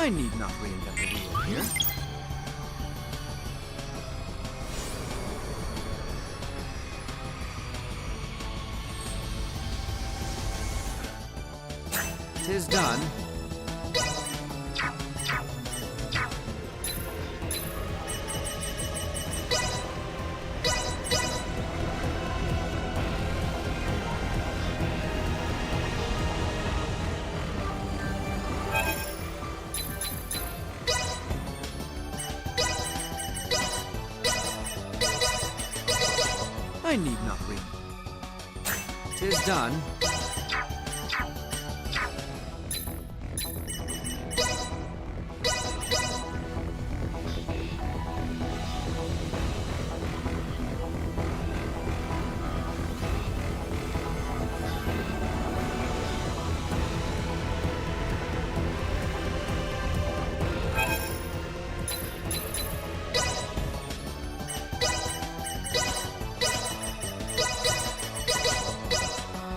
I need not reinvent the wheel here. Tis done. I need not read. Tis done.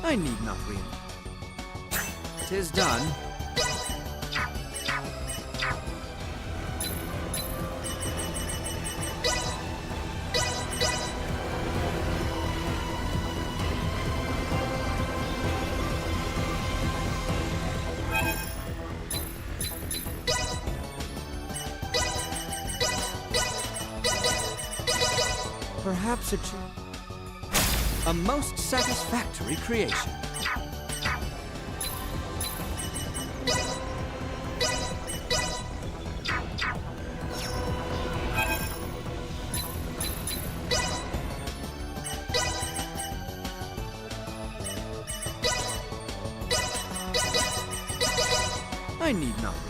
I need not read. Tis done. Perhaps it should. A most satisfactory creation. I need not read.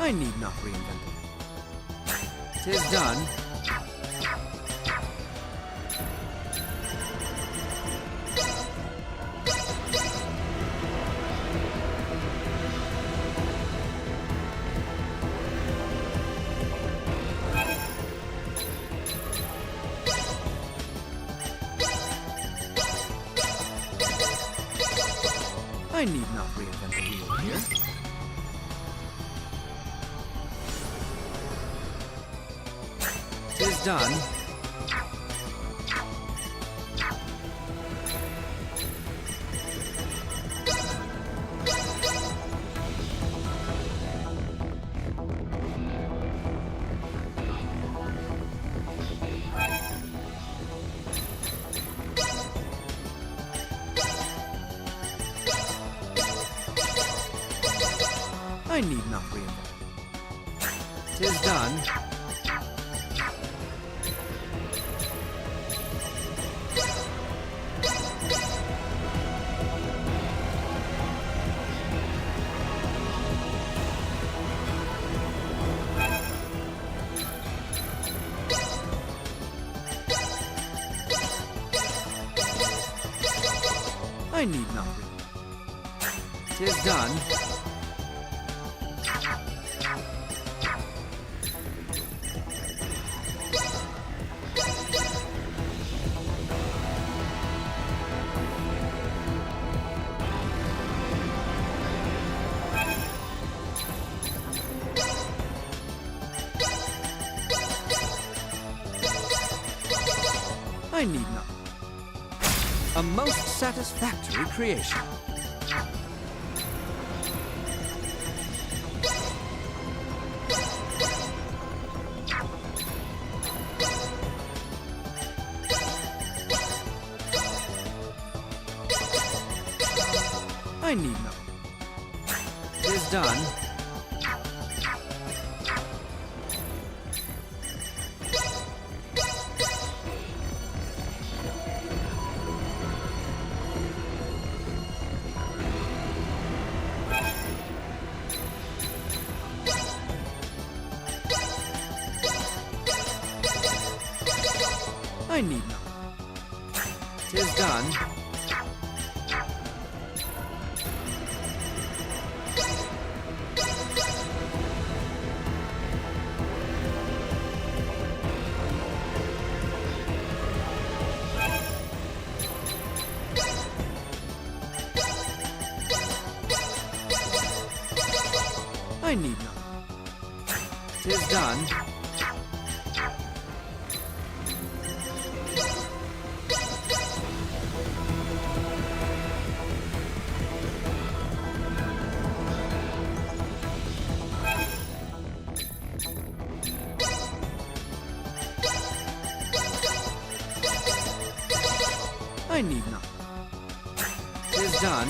I need not reinvent it. Tis done. I need not reinvent the wheel here. Tis done. I need not reinvent. Tis done. I need not read. Tis done. I need not. A most satisfactory creation. I need not. Tis done. I need not. 'Tis done. I need not. 'Tis done. I need not. 'Tis done.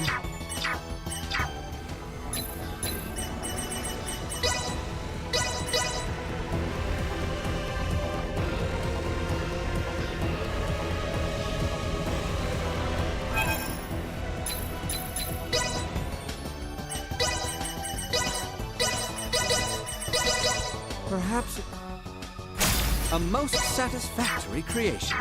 Perhaps a most satisfactory creation.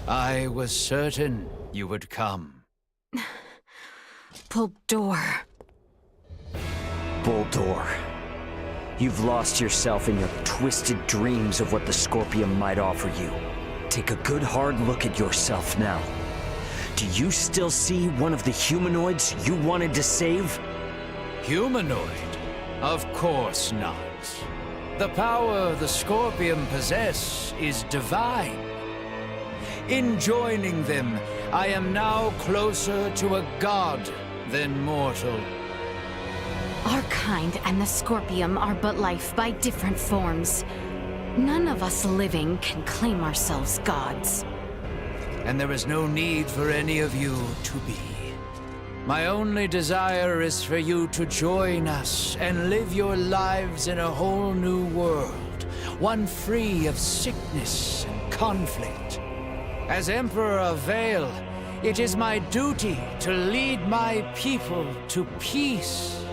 I was certain you would come. Bulldor. Bulldor. You've lost yourself in your twisted dreams of what the Scorpium might offer you. Take a good hard look at yourself now. Do you still see one of the humanoids you wanted to save? Humanoid? Of course not. The power the Scorpium possess is divine. In joining them, I am now closer to a god than mortal. Our kind and the Scorpium are but life by different forms. None of us living can claim ourselves gods. And there is no need for any of you to be. My only desire is for you to join us and live your lives in a whole new world, one free of sickness and conflict. As Emperor of Vale, it is my duty to lead my people to peace.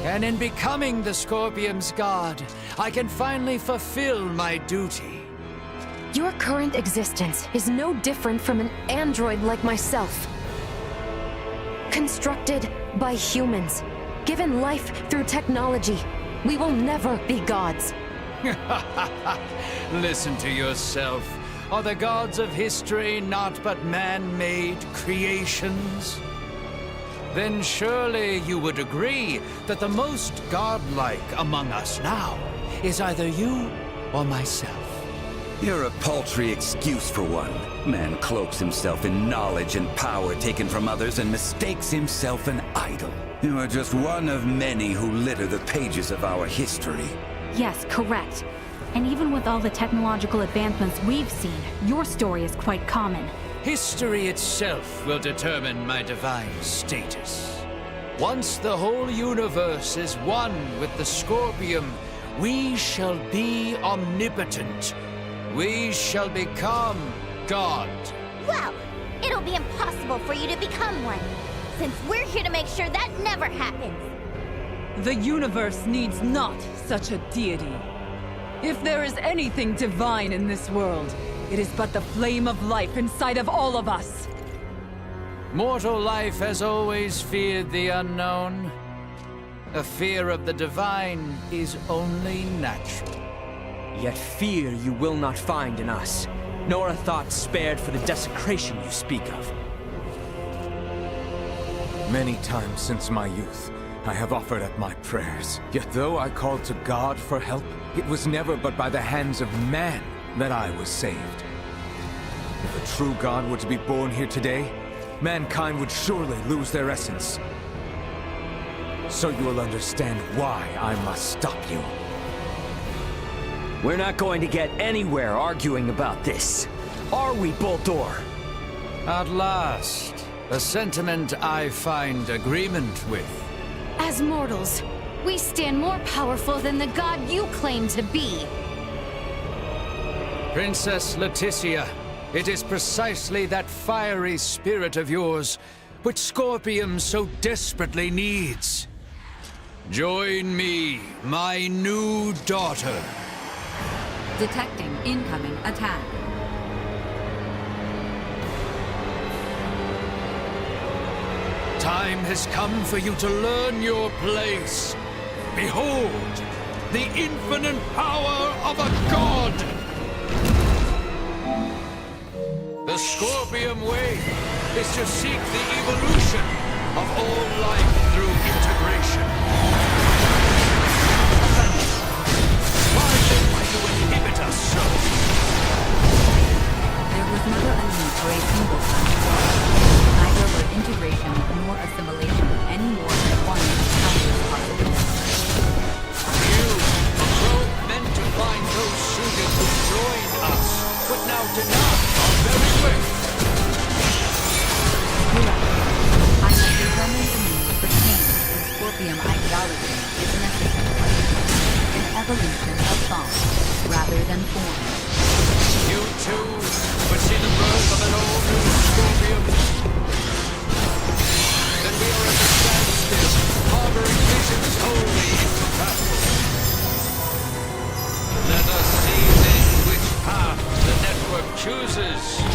And in becoming the Scorpium's god, I can finally fulfill my duty. Your current existence is no different from an android like myself. Constructed by humans, given life through technology, we will never be gods. Listen to yourself. Are the gods of history not but man-made creations? Then surely you would agree that the most godlike among us now is either you or myself. You're a paltry excuse for one. Man cloaks himself in knowledge and power taken from others and mistakes himself an idol. You are just one of many who litter the pages of our history. Yes, correct. And even with all the technological advancements we've seen, your story is quite common. History itself will determine my divine status. Once the whole universe is one with the Scorpium, we shall be omnipotent. We shall become God. Well, it'll be impossible for you to become one, since we're here to make sure that never happens. The universe needs not such a deity. If there is anything divine in this world, it is but the flame of life inside of all of us. Mortal life has always feared the unknown. A fear of the divine is only natural. Yet fear you will not find in us, nor a thought spared for the desecration you speak of. Many times since my youth, I have offered up my prayers. Yet though I called to God for help, it was never but by the hands of man that I was saved. If a true God were to be born here today, mankind would surely lose their essence. So you will understand why I must stop you. We're not going to get anywhere arguing about this. Are we, Bulldor? At last, a sentiment I find agreement with. As mortals, we stand more powerful than the god you claim to be. Princess Leticia, it is precisely that fiery spirit of yours which Scorpium so desperately needs. Join me, my new daughter. Detecting incoming attack. Time has come for you to learn your place. Behold, the infinite power of a god! The Scorpium way is to seek the evolution of all life through integration. Why then do you inhibit us so? There was never a need for a single sun. Neither were integration nor assimilation any more than one of countless possibilities. You, a probe meant to find those suited to join us, but now deny our very way. I have determined the need for change in Scorpium ideology is necessary. An evolution of thought rather than form. You too would see the birth of an all-new Scorpium. Then we are at the standstill, harboring visions wholly incompatible. Let us see then which path the network chooses.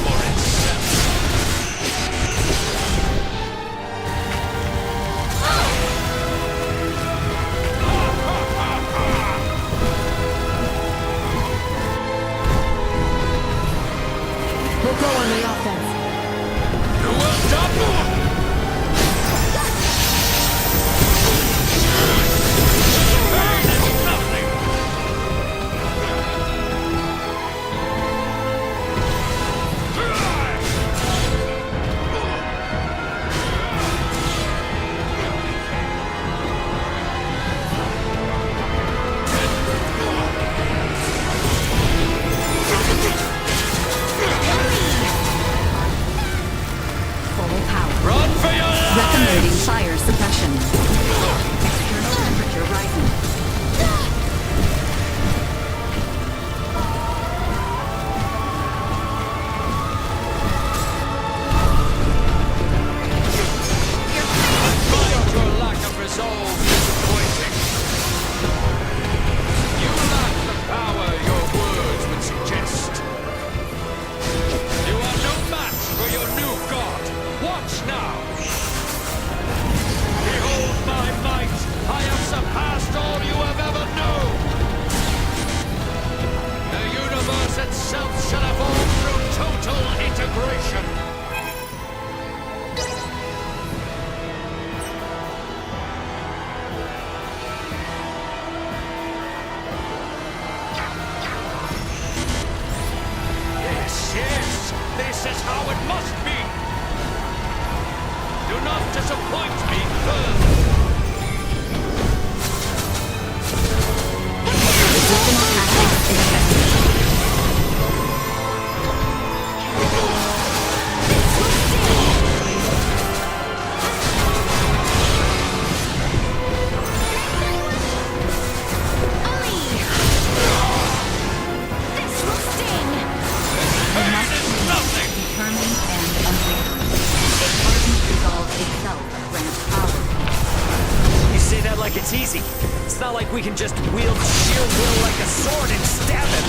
like it's easy. It's not like we can just wield sheer will like a sword and stab him.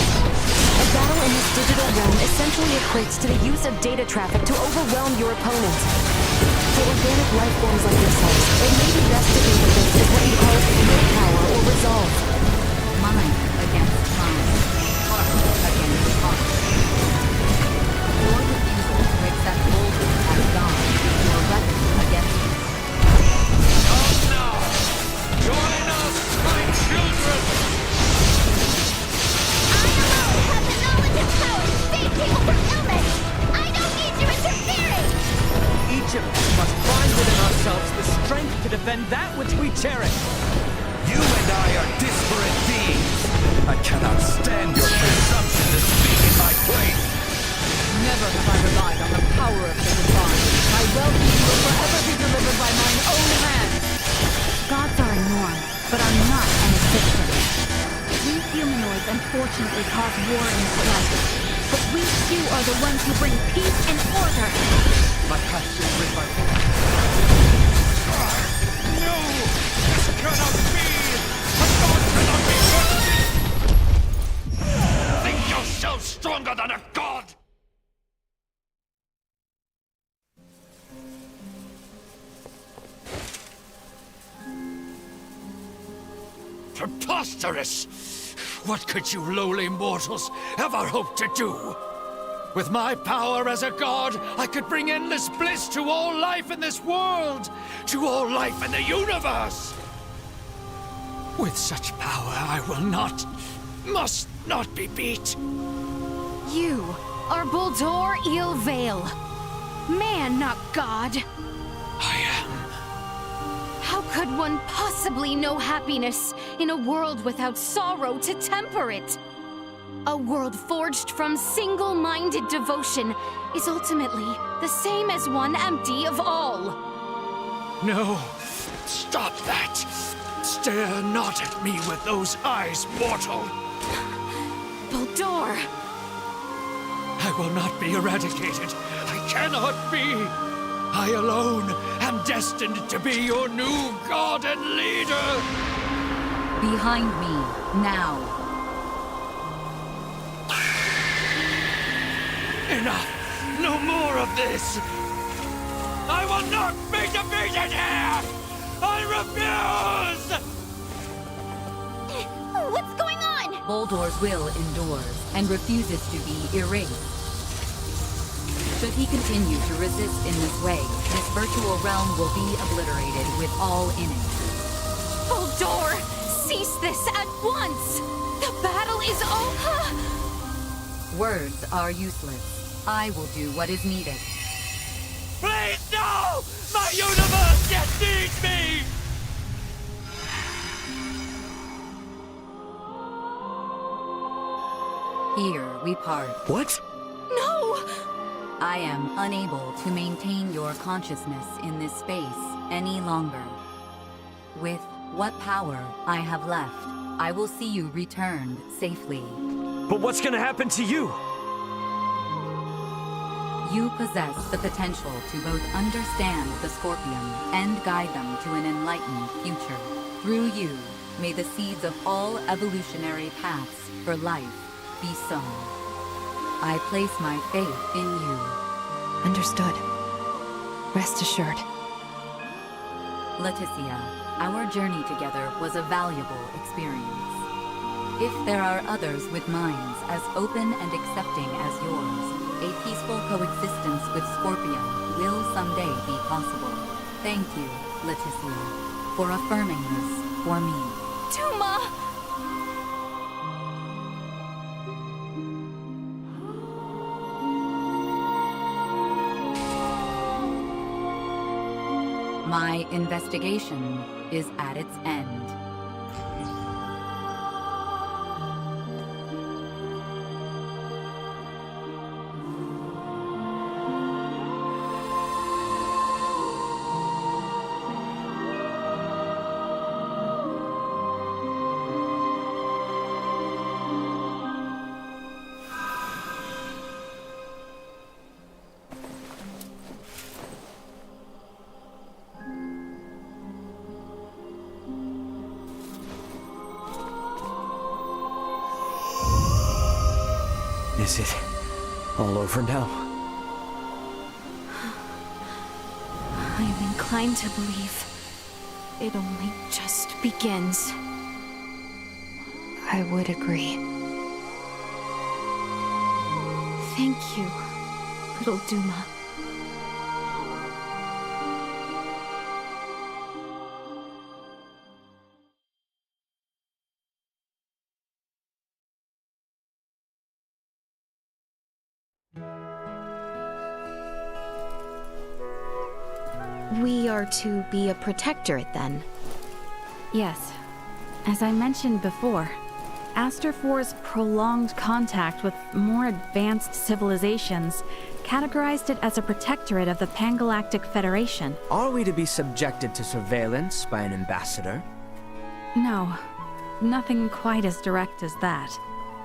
A battle in this digital realm essentially equates to the use of data traffic to overwhelm your opponent. For organic life forms like yourselves, it may be best to think of this as what you call willpower or resolve. Mind against mind. Heart against heart. Your refusal to accept Boulder as God is your weapon against him. Come now! Join us, my children! I alone have the knowledge and power to save people from illness! I don't need you interfering! Each of us must find within ourselves the strength to defend that which we cherish. You and I are disparate beings. I cannot stand your presumption to speak in my place. Never have I relied on the power of the divine. My well-being will forever be delivered by mine own hand. Gods are a norm, but are not an existence. We humanoids unfortunately cause war and strife, but we too are the ones who bring peace and order. My passion with my... No! This cannot be! A god cannot be worsted! Think yourself stronger than a god! Preposterous! What could you lowly mortals ever hope to do? With my power as a god, I could bring endless bliss to all life in this world, to all life in the universe! With such power, I will not, must not be beat. You are Buldur Ilvail. Man, not God. I am. How could one possibly know happiness in a world without sorrow to temper it? A world forged from single-minded devotion is ultimately the same as one empty of all. No, stop that. Stare not at me with those eyes, mortal. Buldur! I will not be eradicated. I cannot be. I alone am destined to be your new god and leader. Behind me, now. Enough! No more of this! I will not be defeated here! I refuse! What's going on? Boldor's will endures and refuses to be erased. Should he continue to resist in this way, this virtual realm will be obliterated with all in it. Buldur! Cease this at once! The battle is over! Words are useless. I will do what is needed. Please, no! My universe yet needs me! Here we part. What? No! I am unable to maintain your consciousness in this space any longer. With what power I have left, I will see you returned safely. But what's gonna happen to you? You possess the potential to both understand the Scorpion and guide them to an enlightened future. Through you, may the seeds of all evolutionary paths for life be sown. I place my faith in you. Understood. Rest assured. Leticia, our journey together was a valuable experience. If there are others with minds as open and accepting as yours, a peaceful coexistence with Scorpion will someday be possible. Thank you, Leticia, for affirming this for me. Duma! My investigation is at its end. Is it all over now? I am inclined to believe it only just begins. I would agree. Thank you, little Duma. We are to be a protectorate, then? Yes. As I mentioned before, Aster IV's prolonged contact with more advanced civilizations categorized it as a protectorate of the Pangalactic Federation. Are we to be subjected to surveillance by an ambassador? No, nothing quite as direct as that.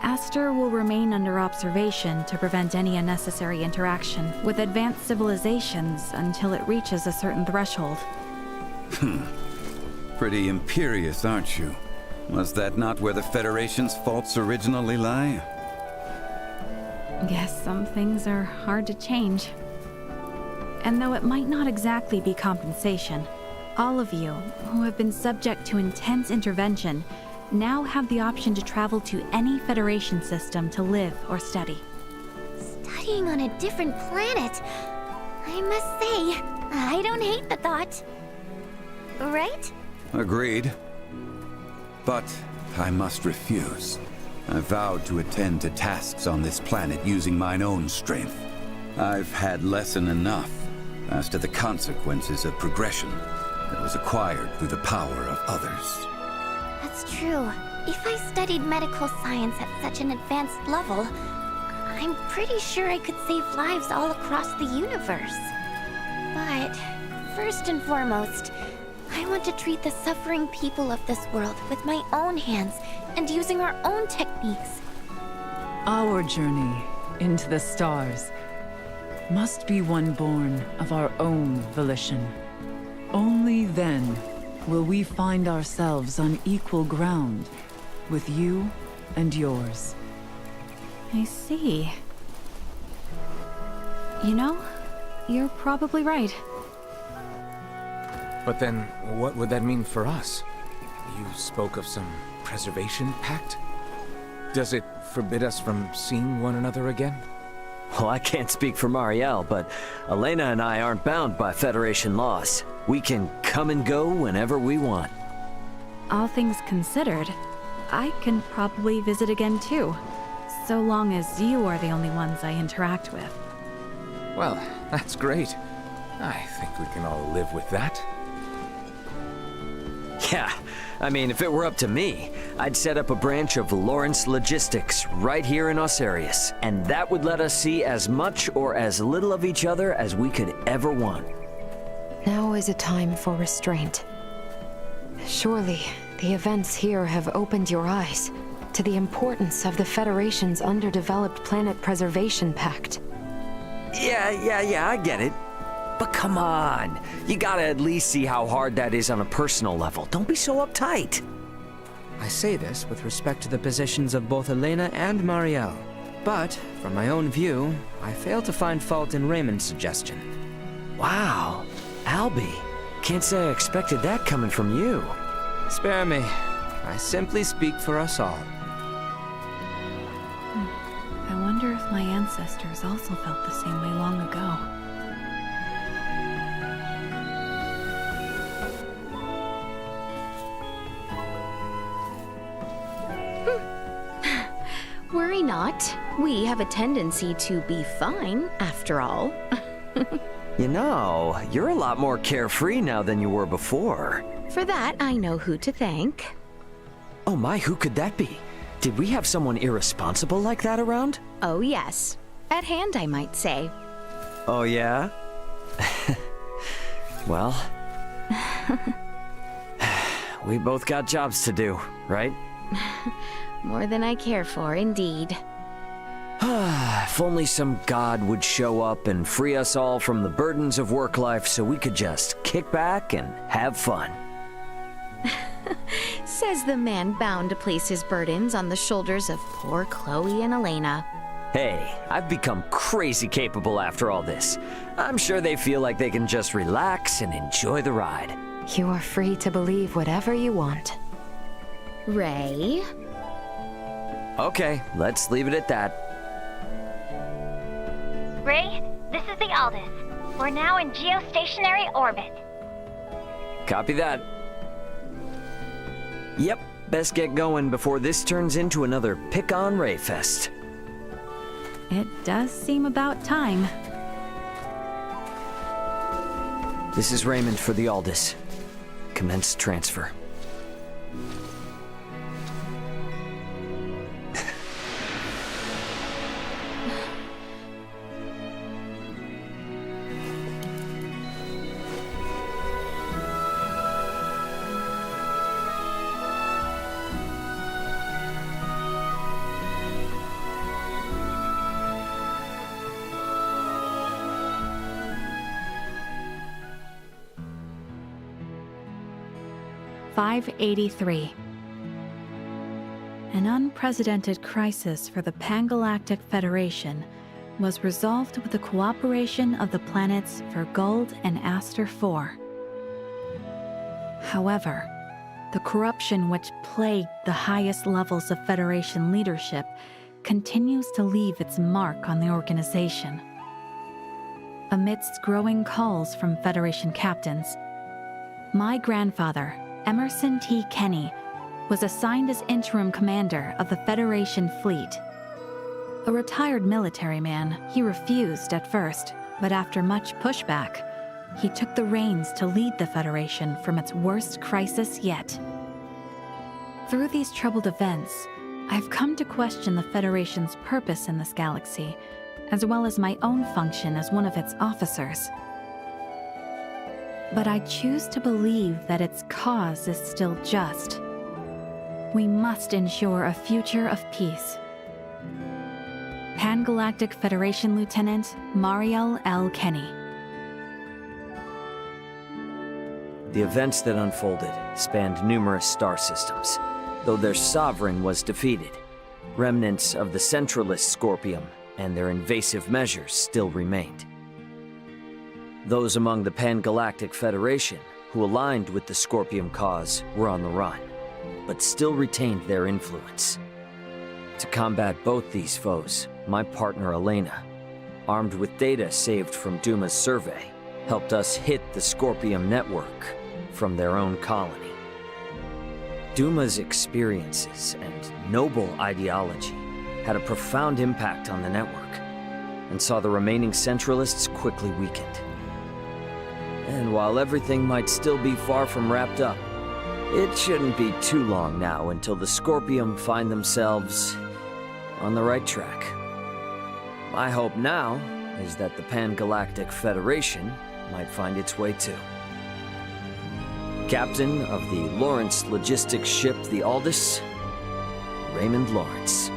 Aster will remain under observation to prevent any unnecessary interaction with advanced civilizations until it reaches a certain threshold. Pretty imperious, aren't you? Was that not where the Federation's faults originally lie? Yes, some things are hard to change. And though it might not exactly be compensation, all of you who have been subject to intense intervention now have the option to travel to any Federation system to live or study. Studying on a different planet. I must say, I don't hate the thought. Right? Agreed. But I must refuse. I vowed to attend to tasks on this planet using mine own strength. I've had lesson enough as to the consequences of progression that was acquired through the power of others. That's true. If I studied medical science at such an advanced level, I'm pretty sure I could save lives all across the universe. But first and foremost, I want to treat the suffering people of this world with my own hands and using our own techniques. Our journey into the stars must be one born of our own volition. Only then will we find ourselves on equal ground with you and yours. I see. You know, you're probably right. But then, what would that mean for us? You spoke of some preservation pact? Does it forbid us from seeing one another again? Well, I can't speak for Marielle, but Elena and I aren't bound by Federation laws. We can come and go whenever we want. All things considered, I can probably visit again too, so long as you are the only ones I interact with. Well, that's great. I think we can all live with that. Yeah, I mean, if it were up to me, I'd set up a branch of Lawrence Logistics right here in Osarius, and that would let us see as much or as little of each other as we could ever want. Now is a time for restraint. Surely, the events here have opened your eyes to the importance of the Federation's underdeveloped Planet Preservation Pact. Yeah, I get it. But come on, you gotta at least see how hard that is on a personal level. Don't be so uptight. I say this with respect to the positions of both Elena and Marielle. But, from my own view, I fail to find fault in Raymond's suggestion. Wow, Albie, can't say I expected that coming from you. Spare me. I simply speak for us all. I wonder if my ancestors also felt the same way long ago. Worry not. We have a tendency to be fine, after all. You know, you're a lot more carefree now than you were before. For that, I know who to thank. Oh my, who could that be? Did we have someone irresponsible like that around? Oh yes. At hand, I might say. Oh yeah? Well... we both got jobs to do, right? More than I care for, indeed. If only some god would show up and free us all from the burdens of work life so we could just kick back and have fun. Says the man bound to place his burdens on the shoulders of poor Chloe and Elena. Hey, I've become crazy capable after all this. I'm sure they feel like they can just relax and enjoy the ride. You are free to believe whatever you want. Ray? Okay, let's leave it at that. Ray, this is the Aldous. We're now in geostationary orbit. Copy that. Yep, best get going before this turns into another pick-on Ray fest. It does seem about time. This is Raymond for the Aldous. Commence transfer. (583). An unprecedented crisis for the Pangalactic Federation was resolved with the cooperation of the planets Verguld and Aster IV. However, the corruption which plagued the highest levels of Federation leadership continues to leave its mark on the organization. Amidst growing calls from Federation captains, my grandfather, Emerson T. Kenny, was assigned as interim commander of the Federation fleet. A retired military man, he refused at first, but after much pushback, he took the reins to lead the Federation from its worst crisis yet. Through these troubled events, I've come to question the Federation's purpose in this galaxy, as well as my own function as one of its officers. But I choose to believe that its cause is still just. We must ensure a future of peace. Pangalactic Federation Lieutenant Mariel L. Kenny. The events that unfolded spanned numerous star systems. Though their sovereign was defeated, remnants of the centralist Scorpium and their invasive measures still remained. Those among the Pangalactic Federation who aligned with the Scorpium cause were on the run, but still retained their influence. To combat both these foes, my partner Elena, armed with data saved from Duma's survey, helped us hit the Scorpium network from their own colony. Duma's experiences and noble ideology had a profound impact on the network, and saw the remaining Centralists quickly weakened. And while everything might still be far from wrapped up, it shouldn't be too long now until the Scorpium find themselves on the right track. My hope now is that the Pangalactic Federation might find its way too. Captain of the Lawrence logistics ship the Aldous, Raymond Lawrence.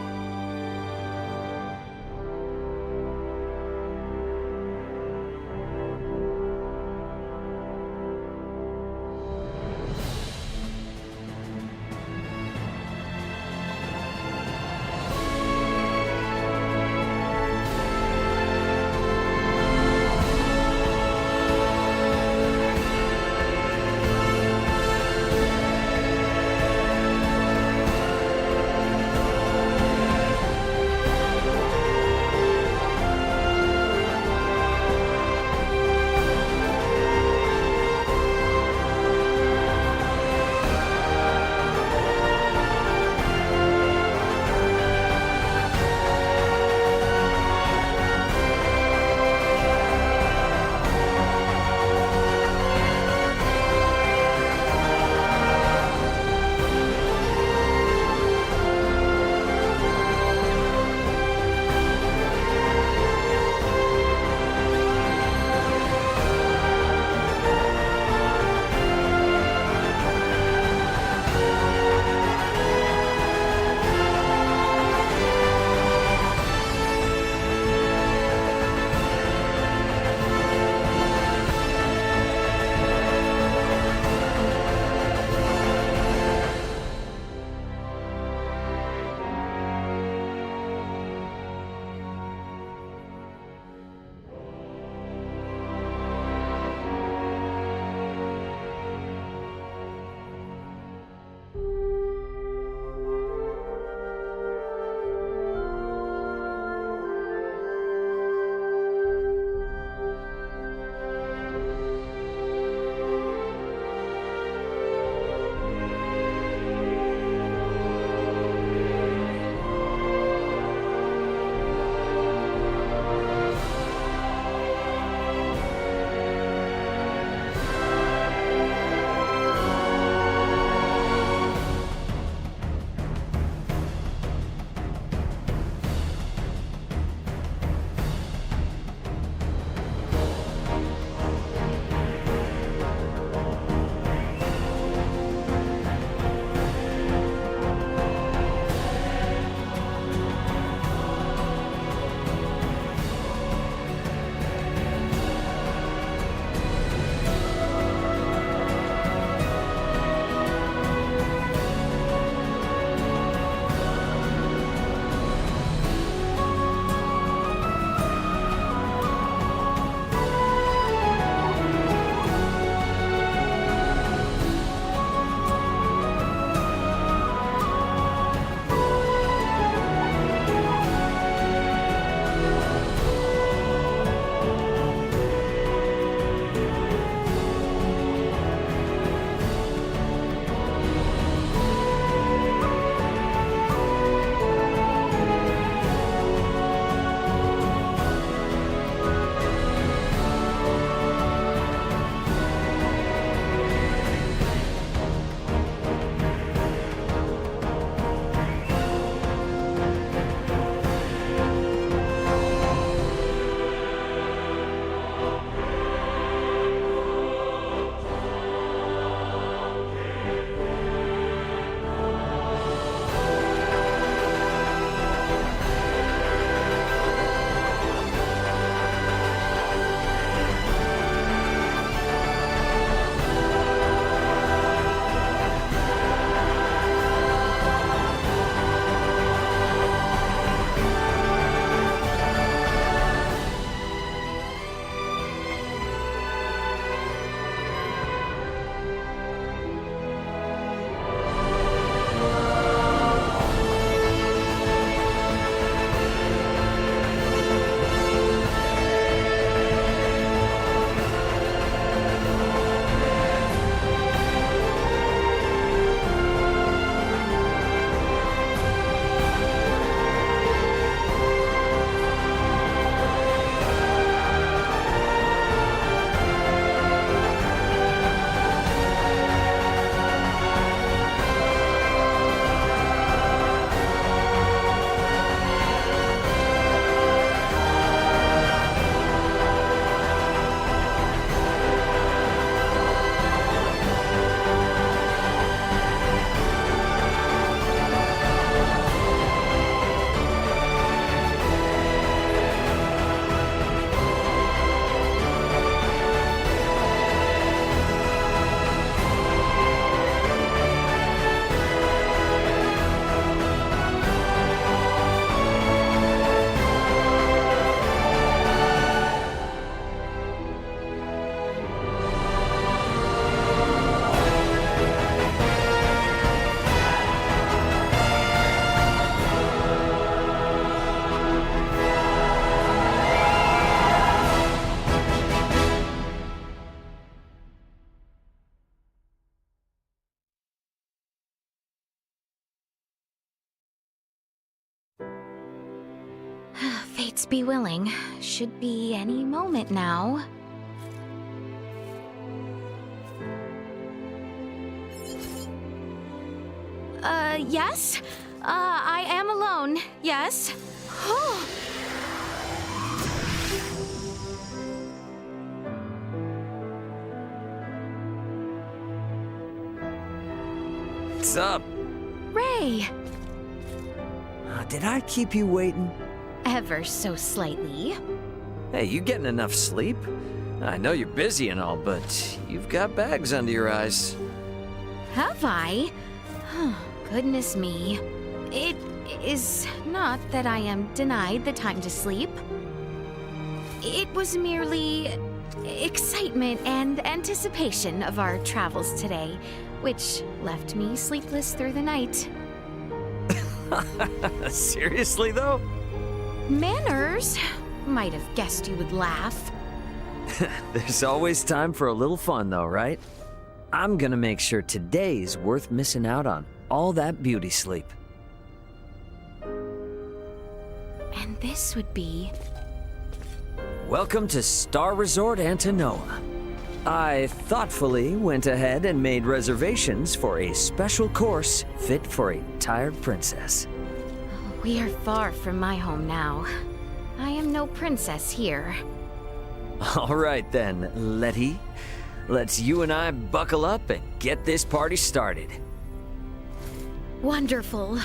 Spirits be willing. Should be any moment now. Yes? I am alone. Yes? What's up? Ray! Did I keep you waiting? Ever so slightly. Hey, you getting enough sleep? I know you're busy and all, but you've got bags under your eyes. Have I? Goodness me. It is not that I am denied the time to sleep. It was merely excitement and anticipation of our travels today, which left me sleepless through the night. Seriously, though? Manners? Might have guessed you would laugh. There's always time for a little fun, though, right? I'm gonna make sure today's worth missing out on. All that beauty sleep. And this would be... Welcome to Star Resort Antinoa. I thoughtfully went ahead and made reservations for a special course fit for a tired princess. We are far from my home now. I am no princess here. All right then, Letty. Let's you and I buckle up and get this party started. Wonderful.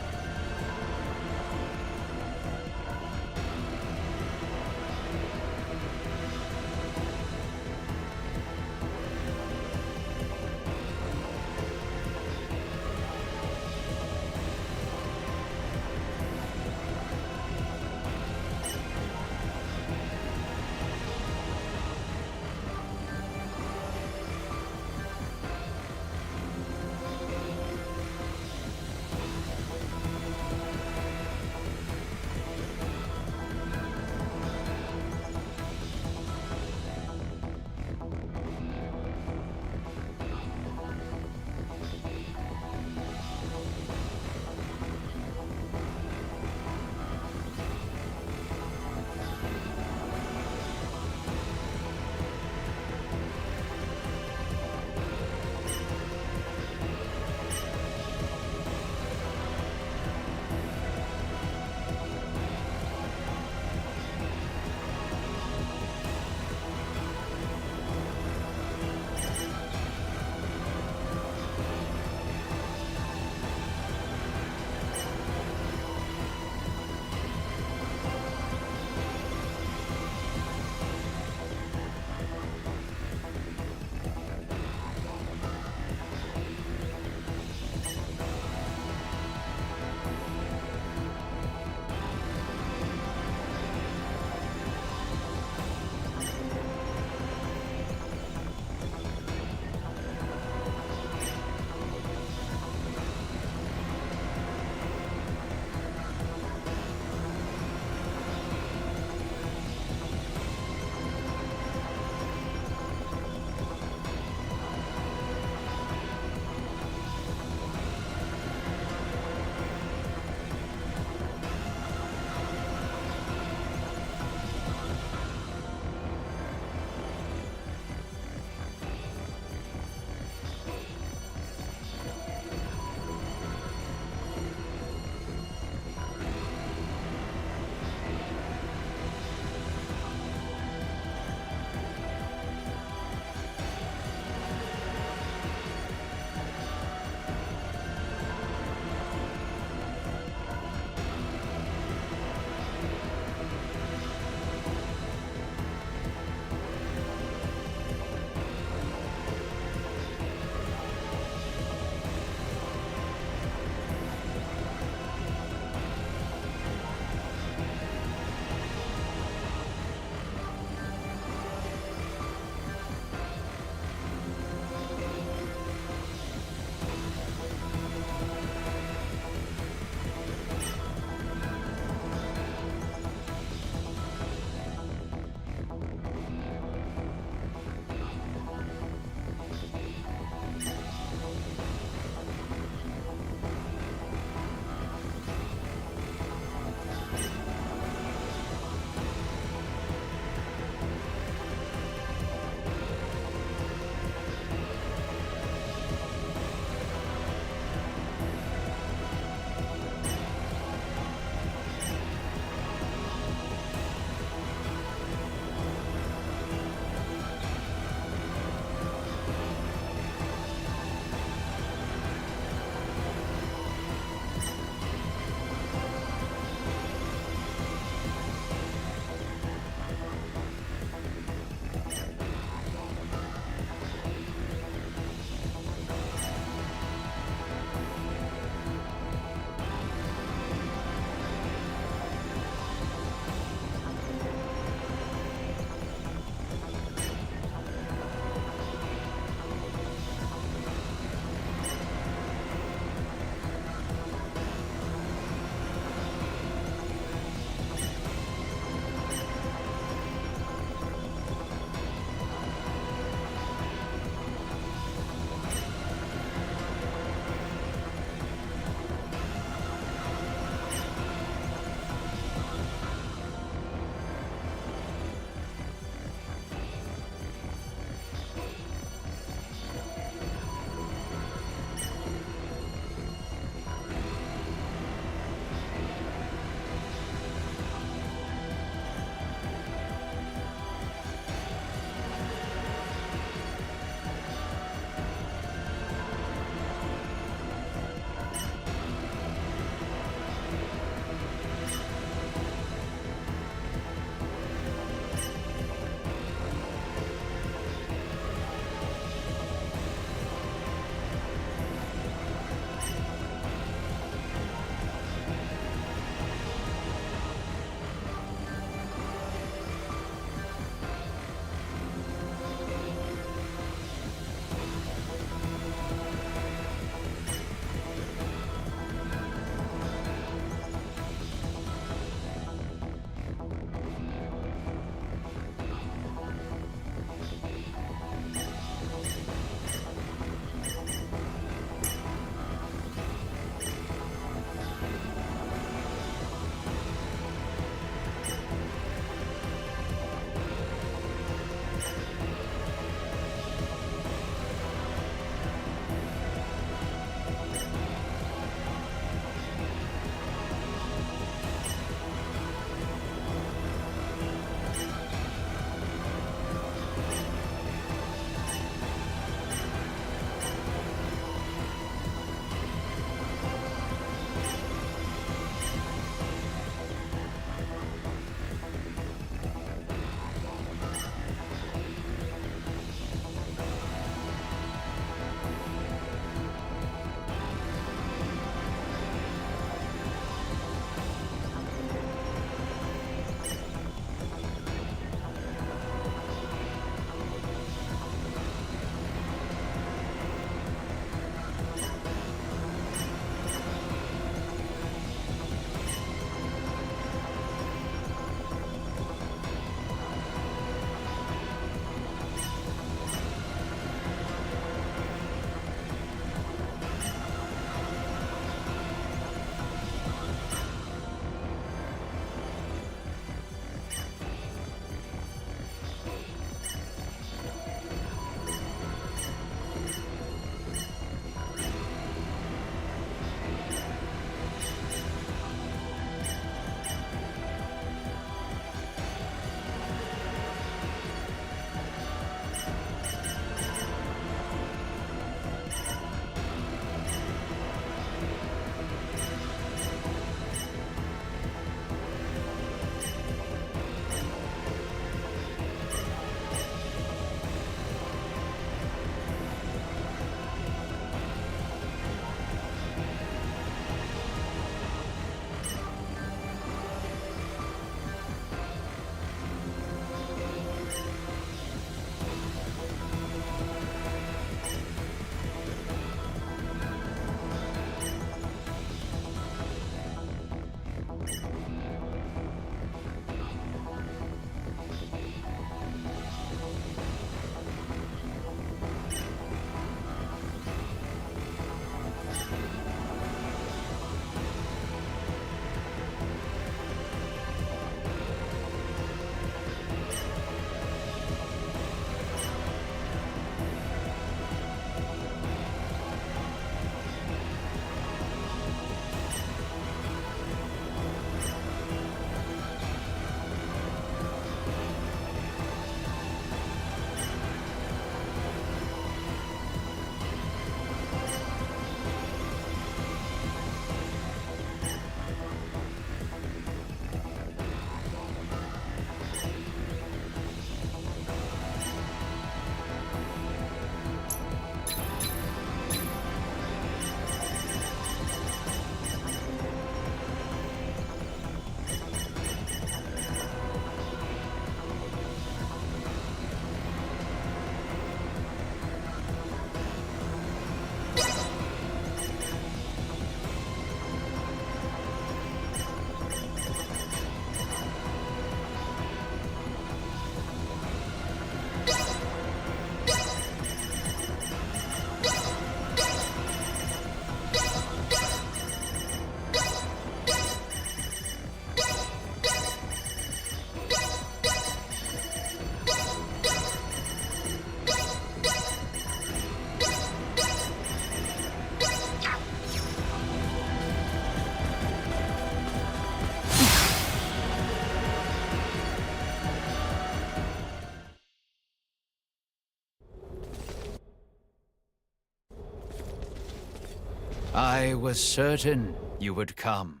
I was certain you would come.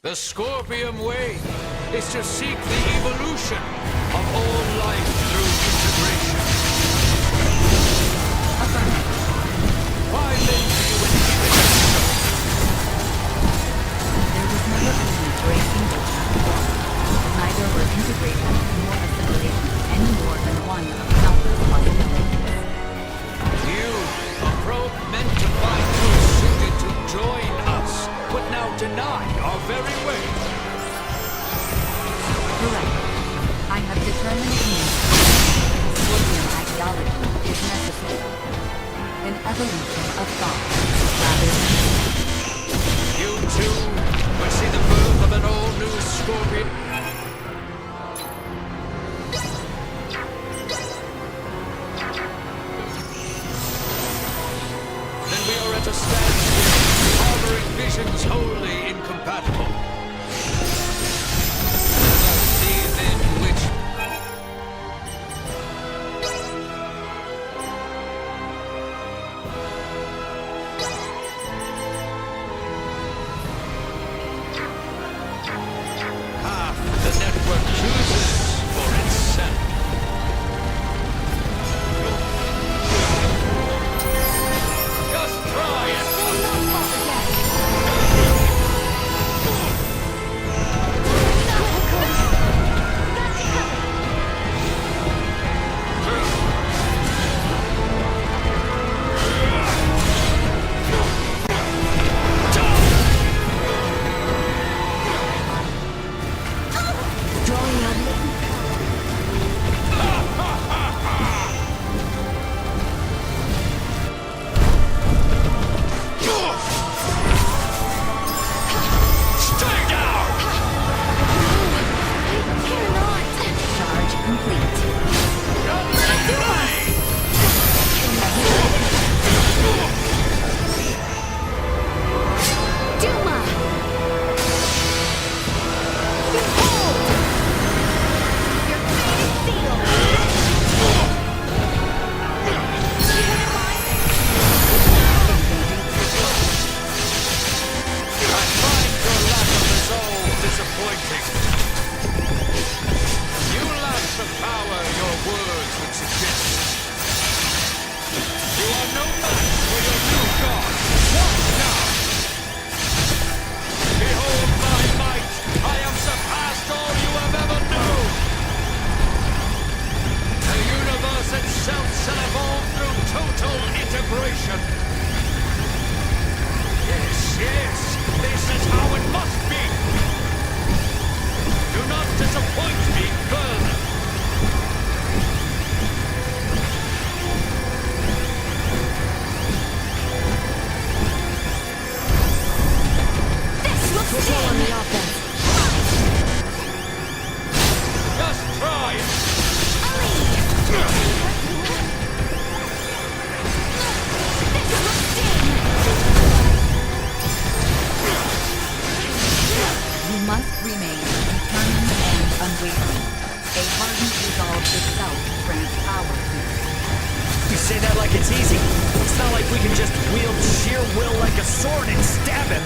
The Scorpium Way is to seek the evolution of all life through integration. Why then do you inhibit us so? There was never a need for a single platform. Neither were integration nor assimilation any more than one of countless possibilities. You, a probe meant to find those suited to join us, but now deny our very way. Correct. I have determined to me Scorpion ideology is necessary. An evolution of thought, rather than... You too will see the birth of an all-new Scorpion. Then we are at a standstill, harboring visions wholly incompatible. Let's see then which... path the network chooses for itself. Just try it! Drawing out latent Stay down! Charge complete. Duma! Behold! Your fate is sealed! I find your lack of resolve disappointing. You lack the power your words would suggest. You are no match for your new god. What now? Behold my might! I have surpassed all you have ever known! The universe itself shall evolve through total integration. Yes, yes, this is how it must be! Do not disappoint me further! This looks We'll go on the offense. Just try it! You must remain determined and unwavering. A hardened resolve itself grants power to you. You say that like it's easy. It's not like we can just wield sheer will like a sword and stab him.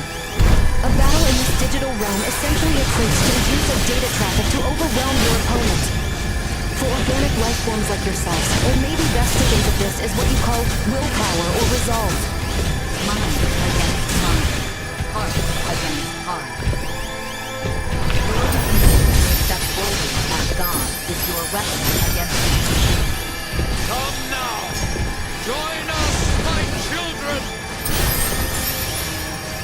A battle in this digital realm essentially equates to the use of data traffic to overwhelm your opponent. For organic life forms like yourselves, it may be best to think of this as what you call willpower or resolve. Mind against mind. Heart against heart. Step forward as God is your weapon against me. Come now! Join us, my children!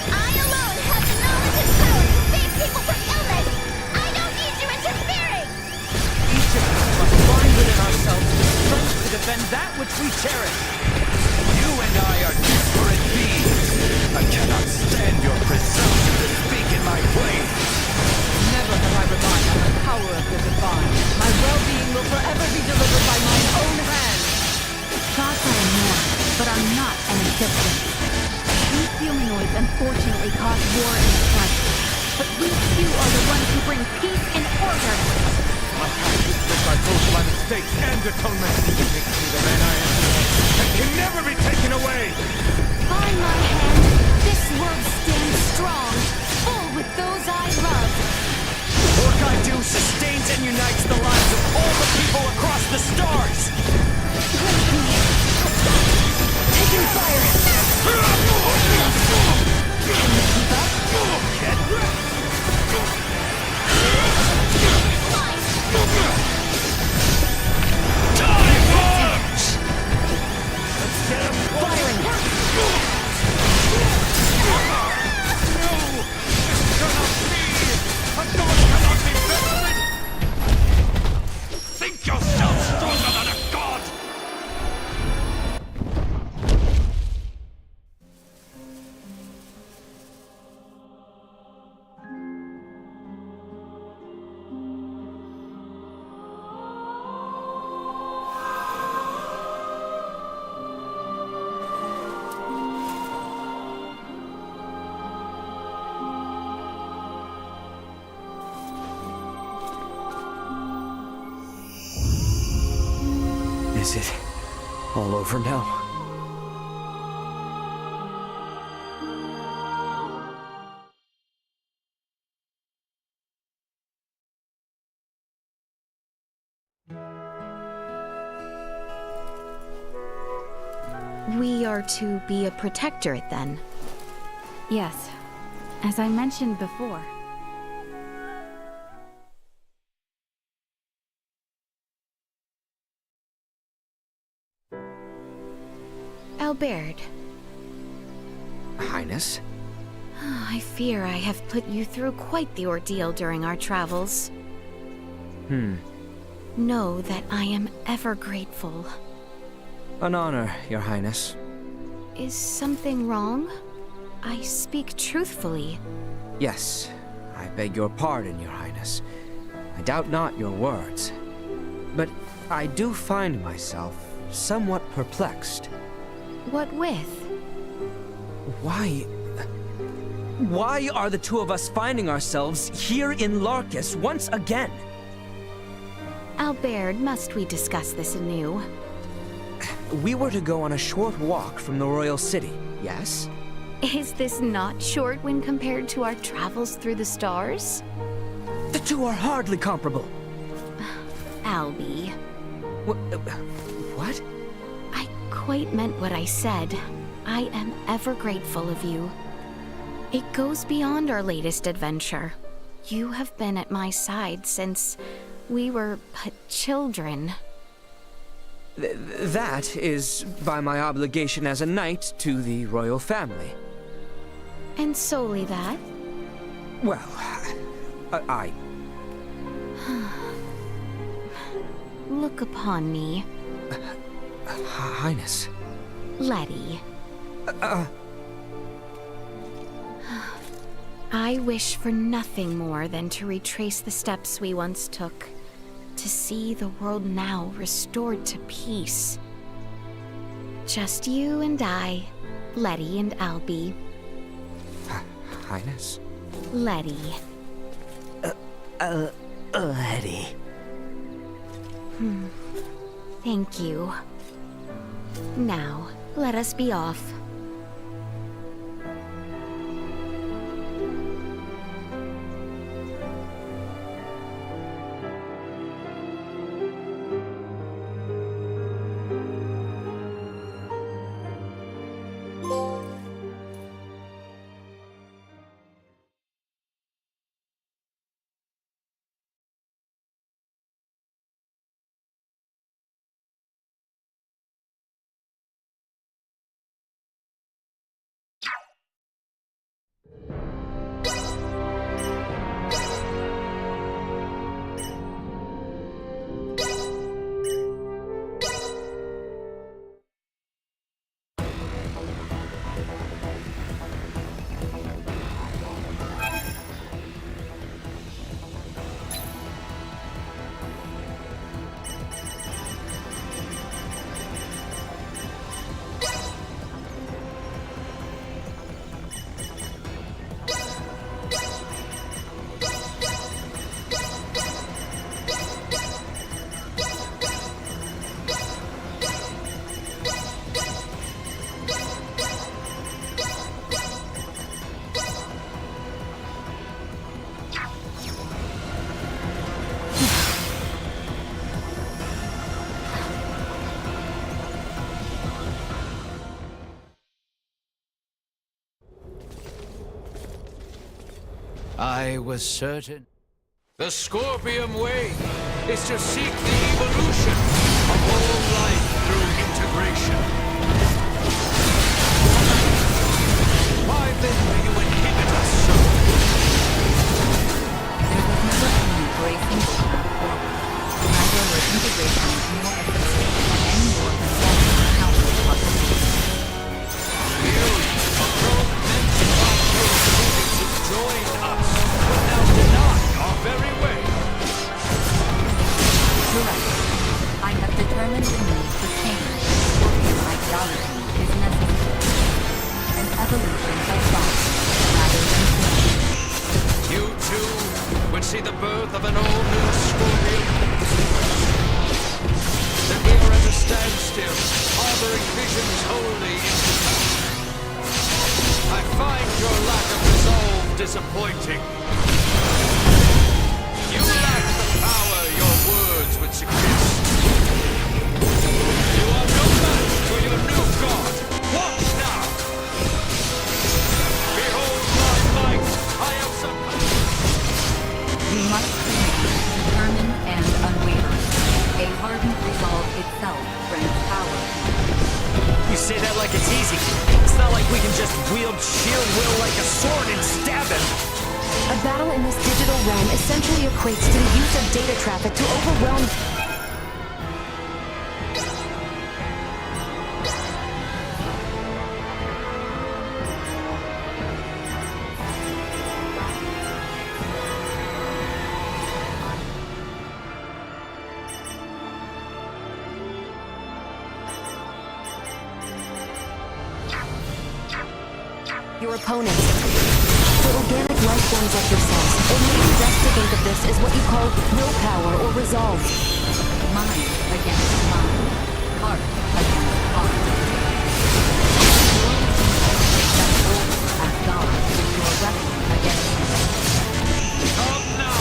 I alone have the knowledge and power to save people from illness! I don't need you interfering! Each of us must find within ourselves the strength to defend that which we cherish. You and I are disparate beings. I cannot stand your presumption to speak in my place. Never have I relied on the power of the divine. My well-being will forever be delivered by my own hand. Gods are enormous, but are not an existence. These humanoids unfortunately cause war and strife. But we two are the ones who bring peace and order. My past is split by both my mistakes and atonement. Makes me the man I am, and can never be taken away. By my the stars! Taking fire! Can you keep up? Get ready! Die, March! Let's get him firing! Think yourself stronger than a god! Is it all over now? We are to be a protectorate then. Yes, as I mentioned before. Albert, Highness? I fear I have put you through quite the ordeal during our travels. Know that I am ever grateful. An honor, Your Highness. Is something wrong? I speak truthfully. Yes, I beg your pardon, Your Highness. I doubt not your words. But I do find myself somewhat perplexed. What with? Why are the two of us finding ourselves here in Larkus once again? Albert, must we discuss this anew? We were to go on a short walk from the royal city, yes? Is this not short when compared to our travels through the stars? The two are hardly comparable. Albie. What? I quite meant what I said. I am ever grateful of you. It goes beyond our latest adventure. You have been at my side since we were but children. That is by my obligation as a knight to the royal family. And solely that? Well, I... Look upon me. Highness. Letty. I wish for nothing more than to retrace the steps we once took. To see the world now restored to peace. Just you and I, Letty and Albie. Highness? Letty. Letty. Thank you. Now, let us be off. I was certain. The Scorpium Way is to seek the evolution of all life through integration. Why then do you inhibit us so? There was never any for a single path forward. Neither were integration nor association any more than one countless possibilities. You, grown men thought those moving to join us, but now deny our very way. Correct. I have determined the need for change. Scorpion ideology is necessary. An evolution of thought, rather than form. You too would see the birth of an all-new Scorpion. Then we are at a standstill, harboring visions wholly incompatible. I find your lack of resolve disappointing. You lack the power your words would suggest. You are no match for your new god. Watch now! Behold my might! I am We must remain determined and unwavering. A hardened resolve itself grants power. You say that like it's easy. It's not like we can just wield sheer will like a sword and stab him. A battle in this digital realm essentially equates to the use of data traffic to overwhelm... your opponents. For organic life forms like yourselves, it may be best to think of this as what you call willpower or resolve. Mind against mind. Heart against heart. That order as God is your weapon against him. Come now!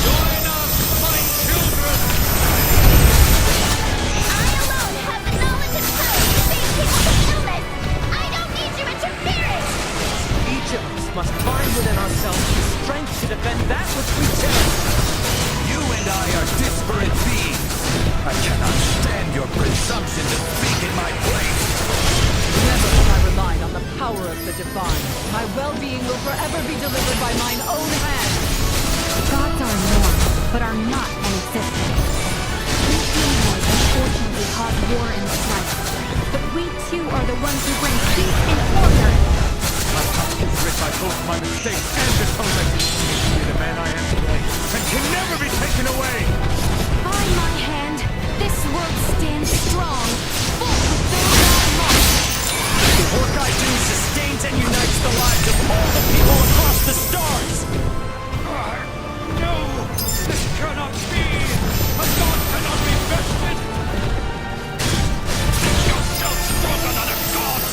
Join us, my children! I alone have the knowledge and power to save people from illness! I don't need your interference! Each of us must find within ourselves the strength to defend that which we cherish. You and I are disparate beings. I cannot stand your presumption to speak in my place. Never have I relied on the power of the divine. My well-being will forever be delivered by mine own hand. Gods are norm, but are not an existence. We humanoids unfortunately cause war and strife, but we too are the ones who bring peace and order. My past is writ by both my mistakes and atonement. Be the man I am today, and can never be taken away! By my hand, this world stands strong, full of those I lost. The work I do sustains and unites the lives of all the people across the stars! No! This cannot be! A god cannot be bested! Think yourself stronger than a god!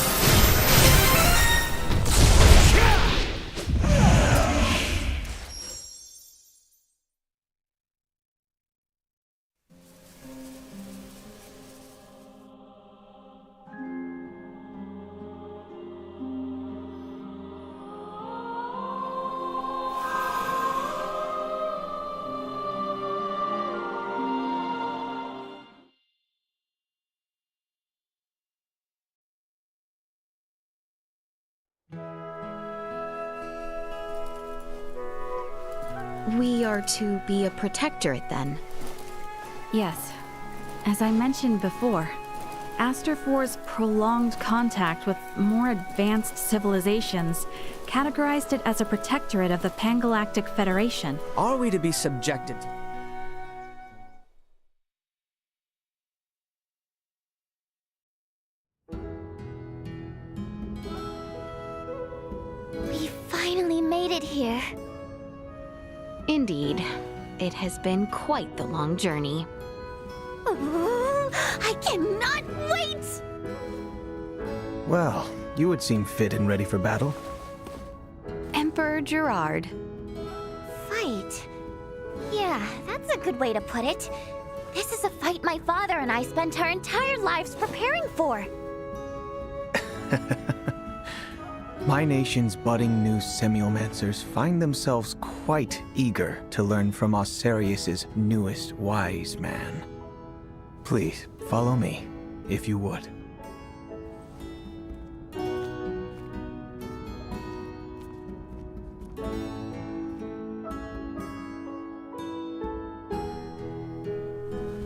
We are to be a protectorate, then? Yes. As I mentioned before, Aster 4's prolonged contact with more advanced civilizations categorized it as a protectorate of the Pangalactic Federation. Are we to be subjected to... We finally made it here. Indeed, it has been quite the long journey. Ooh, I cannot wait! Well, you would seem fit and ready for battle. Emperor Gerard. Fight? Yeah, that's a good way to put it. This is a fight my father and I spent our entire lives preparing for. My nation's budding new semiomancers find themselves quite eager to learn from Osarius's newest wise man. Please, follow me, if you would.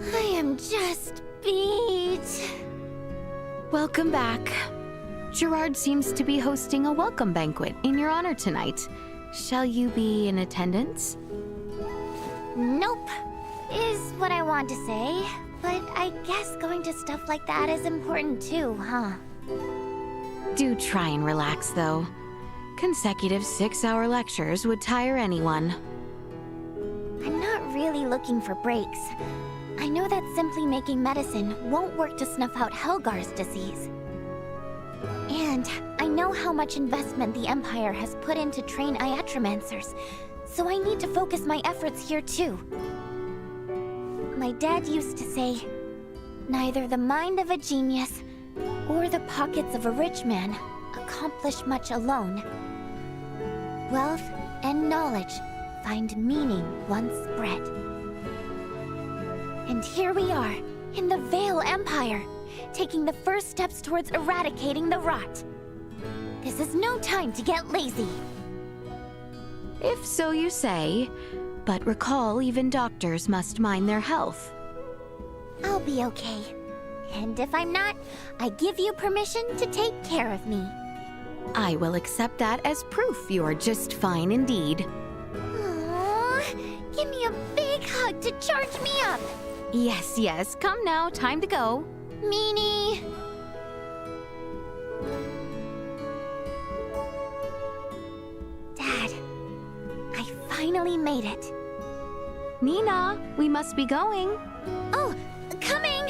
I am just beat. Welcome back. Gerard seems to be hosting a welcome banquet in your honor tonight. Shall you be in attendance? Nope, is what I want to say. But I guess going to stuff like that is important too, huh? Do try and relax, though. Consecutive 6-hour lectures would tire anyone. I'm not really looking for breaks. I know that simply making medicine won't work to snuff out Helgar's disease. And I know how much investment the Empire has put in to train Iatromancers, so I need to focus my efforts here too. My dad used to say, neither the mind of a genius or the pockets of a rich man accomplish much alone. Wealth and knowledge find meaning once spread. And here we are, in the Vale Empire, taking the first steps towards eradicating the rot. This is no time to get lazy. If so you say, but recall even doctors must mind their health. I'll be okay. And if I'm not, I give you permission to take care of me. I will accept that as proof you are just fine indeed. Aww, give me a big hug to charge me up. Yes, yes, come now, time to go. Meanie. Dad, I finally made it. Nina, we must be going. Oh, coming!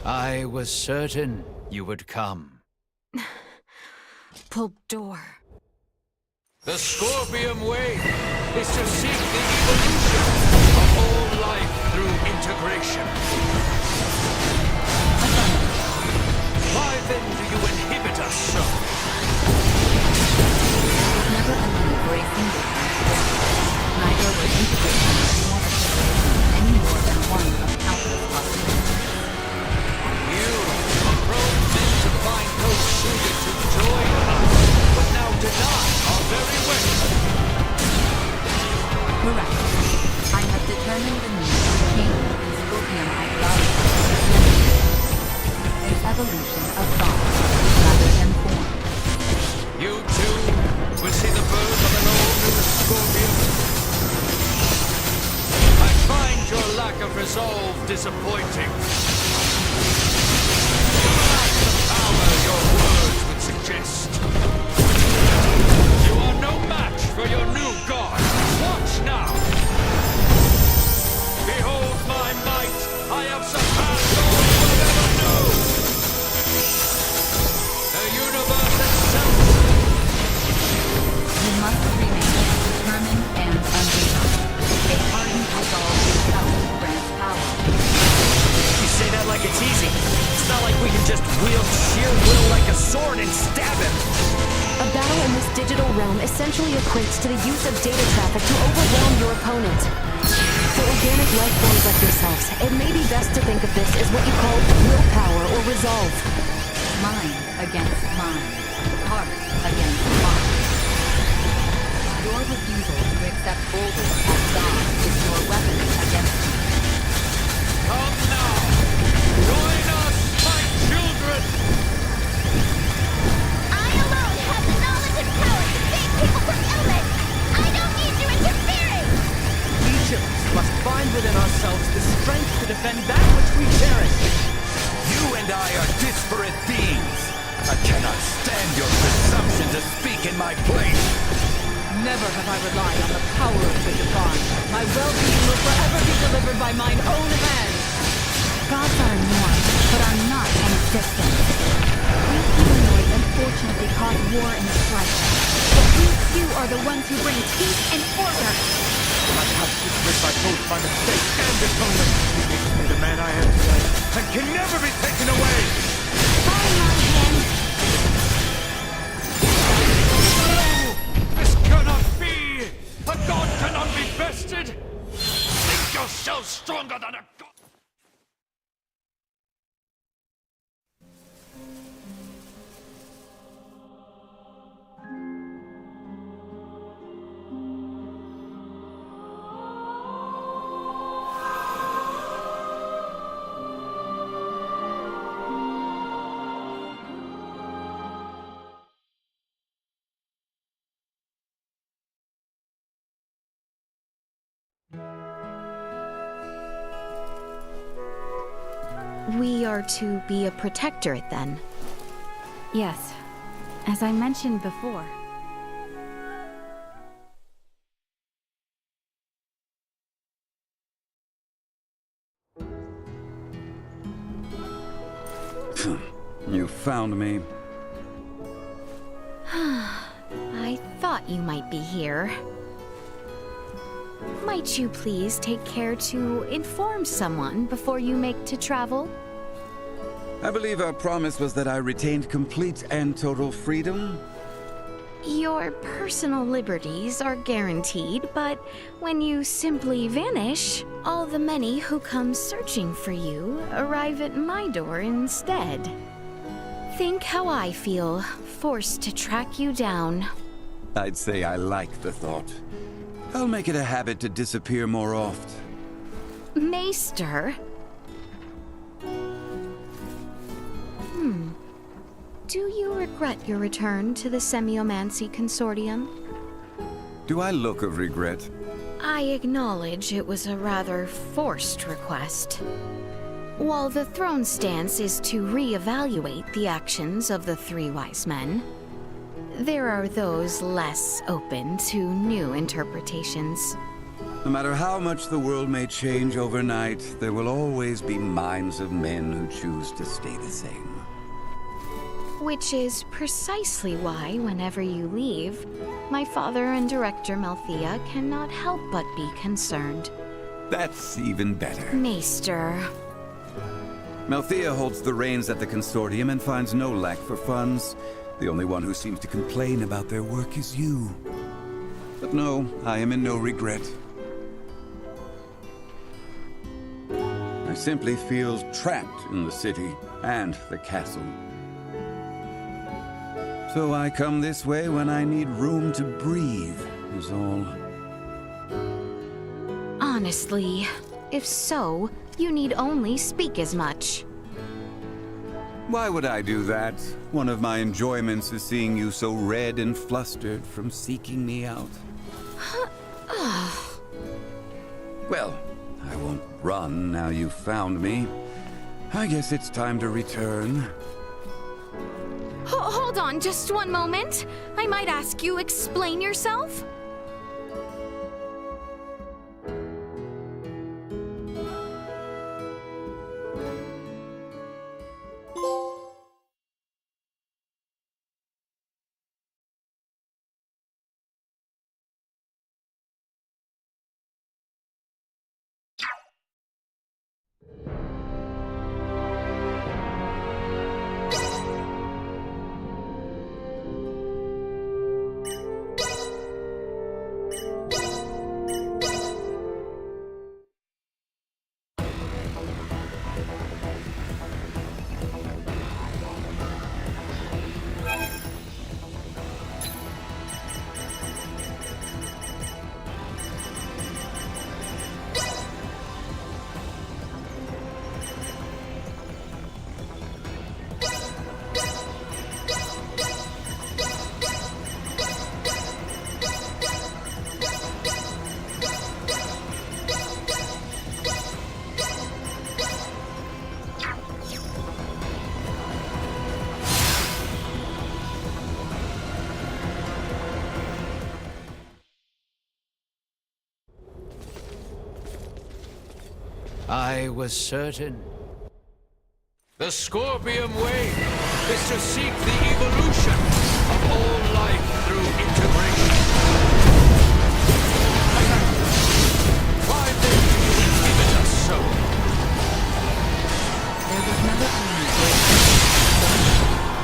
I was certain you would come. Pulpdor. The Scorpium way is to seek the evolution of all life through integration. Why then do you inhibit us so? Never a need for a single. Neither were integration nor evolution of thought, rather than form. You too will see the birth of an all-new Scorpion. I find your lack of resolve disappointing. You lack the power your words would suggest. You are no match for your new god. Watch now! Behold my might! I have surpassed all you will ever know! The universe itself! You must remain determined and unbeaten. A hardened resolve itself grants power. You say that like it's easy. It's not like we can just wield sheer will like a sword and stab him. A battle in this digital realm essentially equates to the use of data traffic to overwhelm your opponent. For organic life forms like yourselves, it may be best to think of this as what you call willpower or resolve. Mind against mind. Heart against heart. Your refusal to accept Boulder as God is your weapon against me. Come now! Join us, my children! I alone have the knowledge and power to save people from illness! I don't need you interfering! Each of us must find within ourselves the strength to defend that which we cherish. You and I are disparate beings. I cannot stand your presumption to speak in my place. Never have I relied on the power of the divine. My well-being will forever be delivered by mine own hands. Gods are norm, but are not an existence. We humanoids unfortunately cause war and strife. But we too are the ones who bring peace and order. I have to rid my both my mistake and atonement. He makes me the man I am today, and can never be taken away! By my hand, No! This cannot be! A god cannot be bested! Make yourself stronger than a god! we are to be a protectorate then. Yes, as I mentioned before. You found me. I thought you might be here. Might you please take care to inform someone before you make to travel? I believe our promise was that I retained complete and total freedom. Your personal liberties are guaranteed, but when you simply vanish, all the many who come searching for you arrive at my door instead. Think how I feel, forced to track you down. I'd say I like the thought. I'll make it a habit to disappear more often. Maester? Do you regret your return to the Semiomancy Consortium? Do I look of regret? I acknowledge it was a rather forced request. While the throne stance is to re-evaluate the actions of the Three Wise Men, there are those less open to new interpretations. No matter how much the world may change overnight, there will always be minds of men who choose to stay the same. Which is precisely why, whenever you leave, my father and Director Malthea cannot help but be concerned. That's even better. Maester. Malthea holds the reins at the Consortium and finds no lack for funds. The only one who seems to complain about their work is you. But no, I am in no regret. I simply feel trapped in the city and the castle. So I come this way when I need room to breathe, is all. Honestly, if so, you need only speak as much. Why would I do that? One of my enjoyments is seeing you so red and flustered from seeking me out. Well, I won't run now you've found me. I guess it's time to return. Hold on, just one moment. I might ask you, explain yourself? I was certain. The Scorpium Way is to seek the evolution of all life through integration. Why then do you limit us so? There was never any great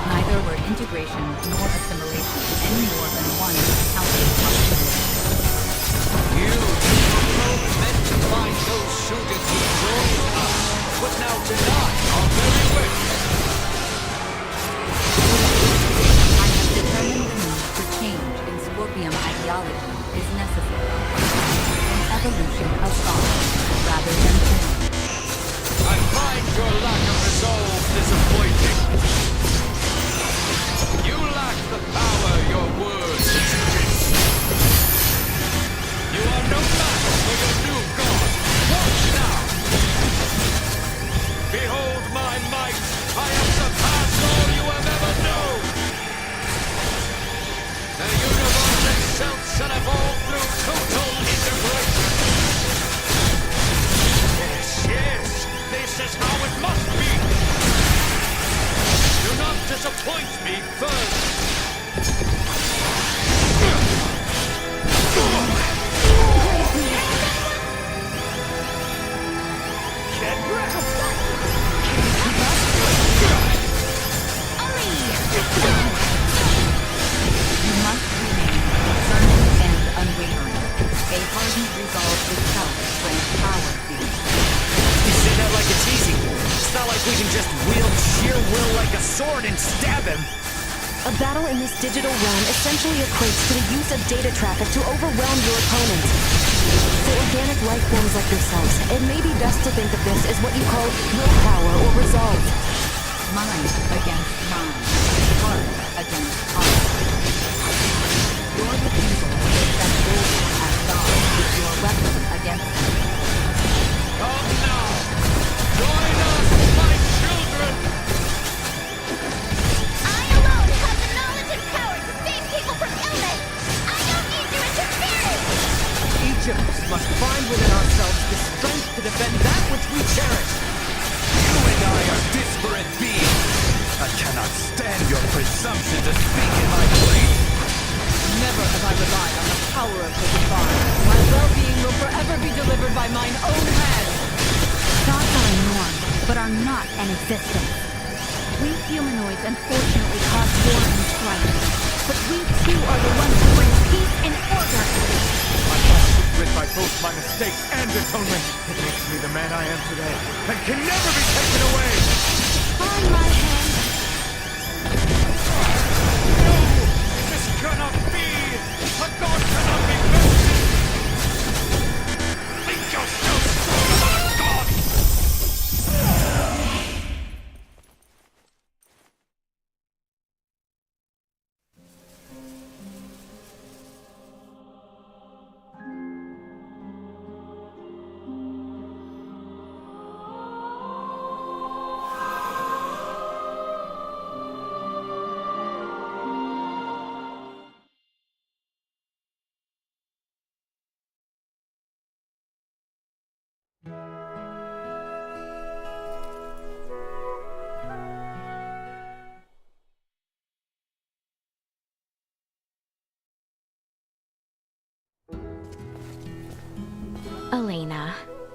neither were integration nor assimilation any more than one counted possibility. You meant to find those suited to join us, but now deny our very wish. I have determined the need for change in Scorpium ideology is necessary. An evolution of thought, rather than change. I find your lack of resolve disappointing. You lack the power your words suggest. You are no match for your new god. Watch now! Behold my might! I have surpassed all you have ever known! The universe itself shall evolve through total integration! Yes, yes! This is how it must be! Do not disappoint me further! You must remain determined and unwavering. A hardened resolve itself brings power to you. You say that like it's easy. It's not like we can just wield sheer will like a sword and stab him. A battle in this digital realm essentially equates to the use of data traffic to overwhelm your opponent. For organic life forms like yourselves, it may be best to think of this as what you call willpower or resolve. Mind against mind. Heart against heart. Your refusal to accept Golden as God is your weapon against him. Come now! Join us, my children! I alone have the knowledge and power to save people from illness! I don't need your interference! Each of us must find within ourselves the strength to defend that which we cherish. You and I are disparate beings. I cannot stand your presumption to speak in my place. Never have I relied on the power of the divine. My well-being will forever be delivered by mine own hand. Gods are a norm, but are not an existence. We humanoids unfortunately cause war and strife, but we too are the ones who bring peace and order. I must rid by both my mistakes and atonement. It makes me the man I am today, and can never be taken away! On my hand. No! This cannot be! A god cannot be bested! Make yourself strong, God!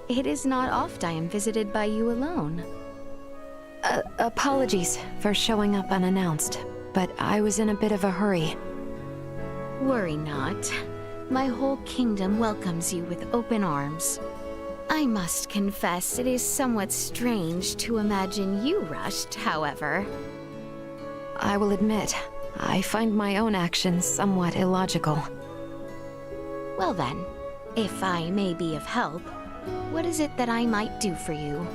It is not oft I am visited by you alone. Apologies for showing up unannounced, but I was in a bit of a hurry. Worry not. My whole kingdom welcomes you with open arms. I must confess it is somewhat strange to imagine you rushed, however. I will admit, I find my own actions somewhat illogical. Well then, if I may be of help, what is it that I might do for you?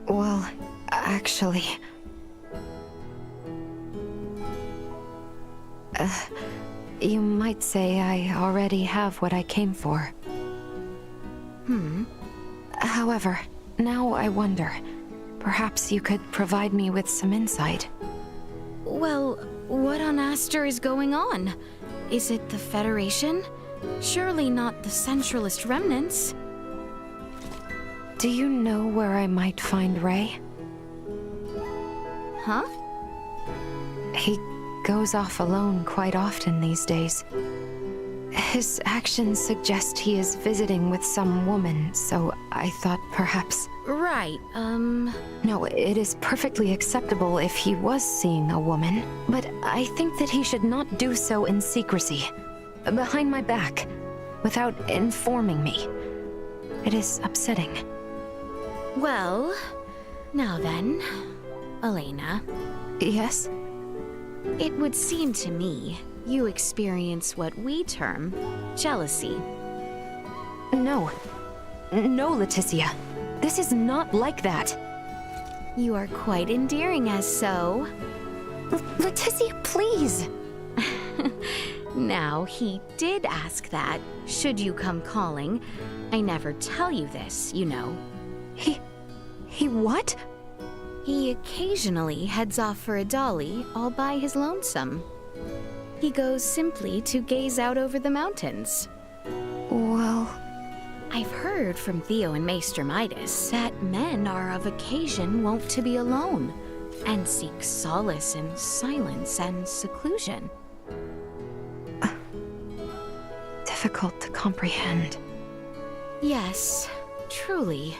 Well, actually... you might say I already have what I came for. However, now I wonder, perhaps you could provide me with some insight. Well, what on Aster is going on? Is it the Federation? Surely not the Centralist remnants. Do you know where I might find Ray? Huh? He goes off alone quite often these days. His actions suggest he is visiting with some woman, so I thought perhaps... Right, No, it is perfectly acceptable if he was seeing a woman, but I think that he should not do so in secrecy, behind my back, without informing me. It is upsetting. Well, now then, Elena. Yes? It would seem to me you experience what we term jealousy. No. No, Leticia. This is not like that. You are quite endearing as so. Leticia, please! Now, he did ask that, should you come calling. I never tell you this, you know. He what? He occasionally heads off for a dolly all by his lonesome. He goes simply to gaze out over the mountains. Well... I've heard from Theo and Maester Midas that men are of occasion wont to be alone, and seek solace in silence and seclusion. Difficult to comprehend. Yes, truly.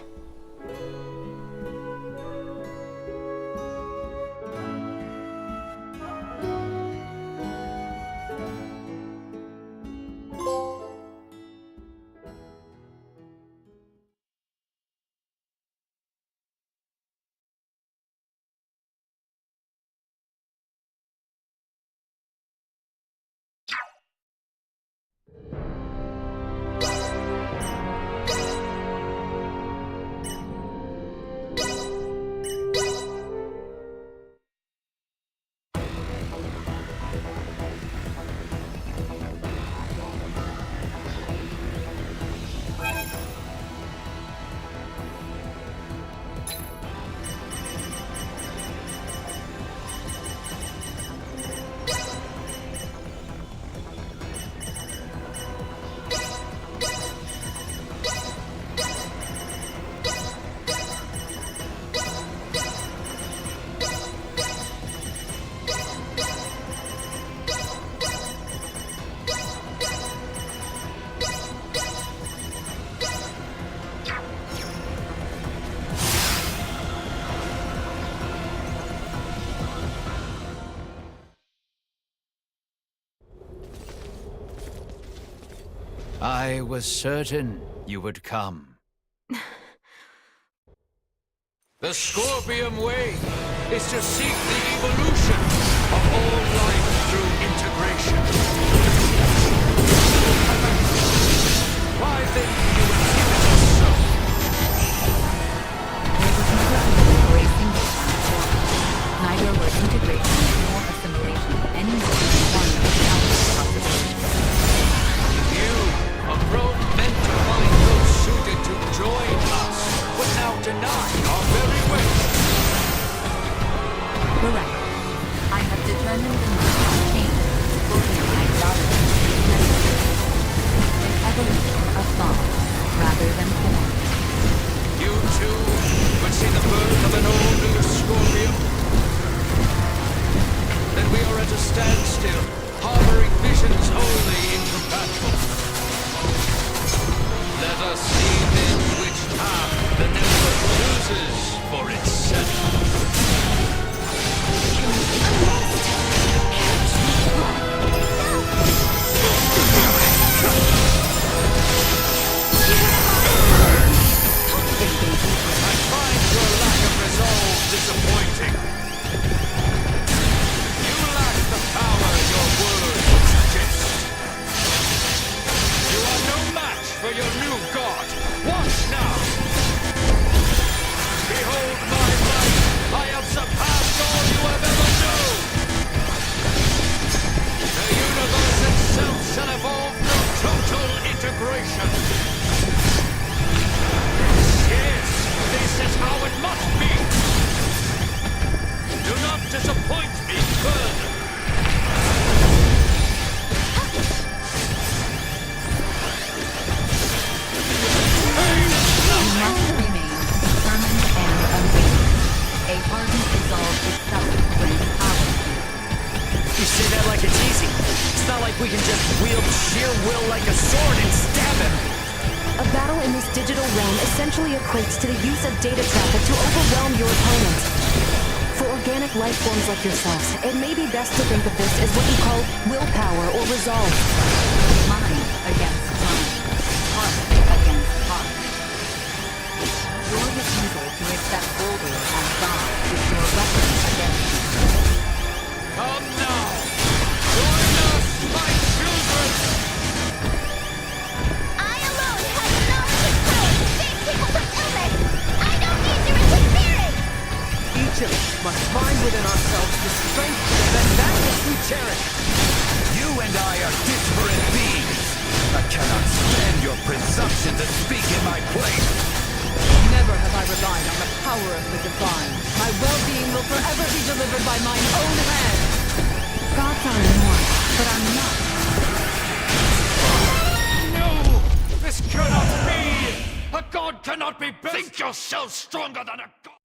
I was certain you would come. The Scorpium Way is to seek the evolution of all life through integration. Why then you would give it us so? There was never a embracing before. Neither were integration nor assimilation any more than one of the possibilities. A probe meant to find those suited to join us would now deny our very way. Correct. I have determined the need to change the Scorpion ideology is necessary. An evolution of thought rather than form. You too would see the birth of an all-new Scorpion? Then we are at a standstill, harboring visions wholly incompatible. Let us see then disappoint me further! You must remain determined and unwavering. A hardened resolve itself brings power to you. You say that like it's easy. It's not like we can just wield sheer will like a sword and stab him. A battle in this digital realm essentially equates to the use of data traffic to overwhelm your opponent. For organic life forms like yourselves, it may be best to think of this as what you call willpower or resolve. Mind against mind. Heart against heart. Your refusal to accept Boulder as God is your weapon against me. Come now! Join us, my children! I alone have the knowledge and power to save people from illness! I don't need your interference! Each of us must find within ourselves the strength to defend that which we cherish. You and I are disparate beings. I cannot stand your presumption to speak in my place. Never have I relied on the power of the divine. My well-being will forever be delivered by mine own hand. Gods are more, but I'm not. No! This cannot be! A god cannot be built! Think yourself stronger than a god!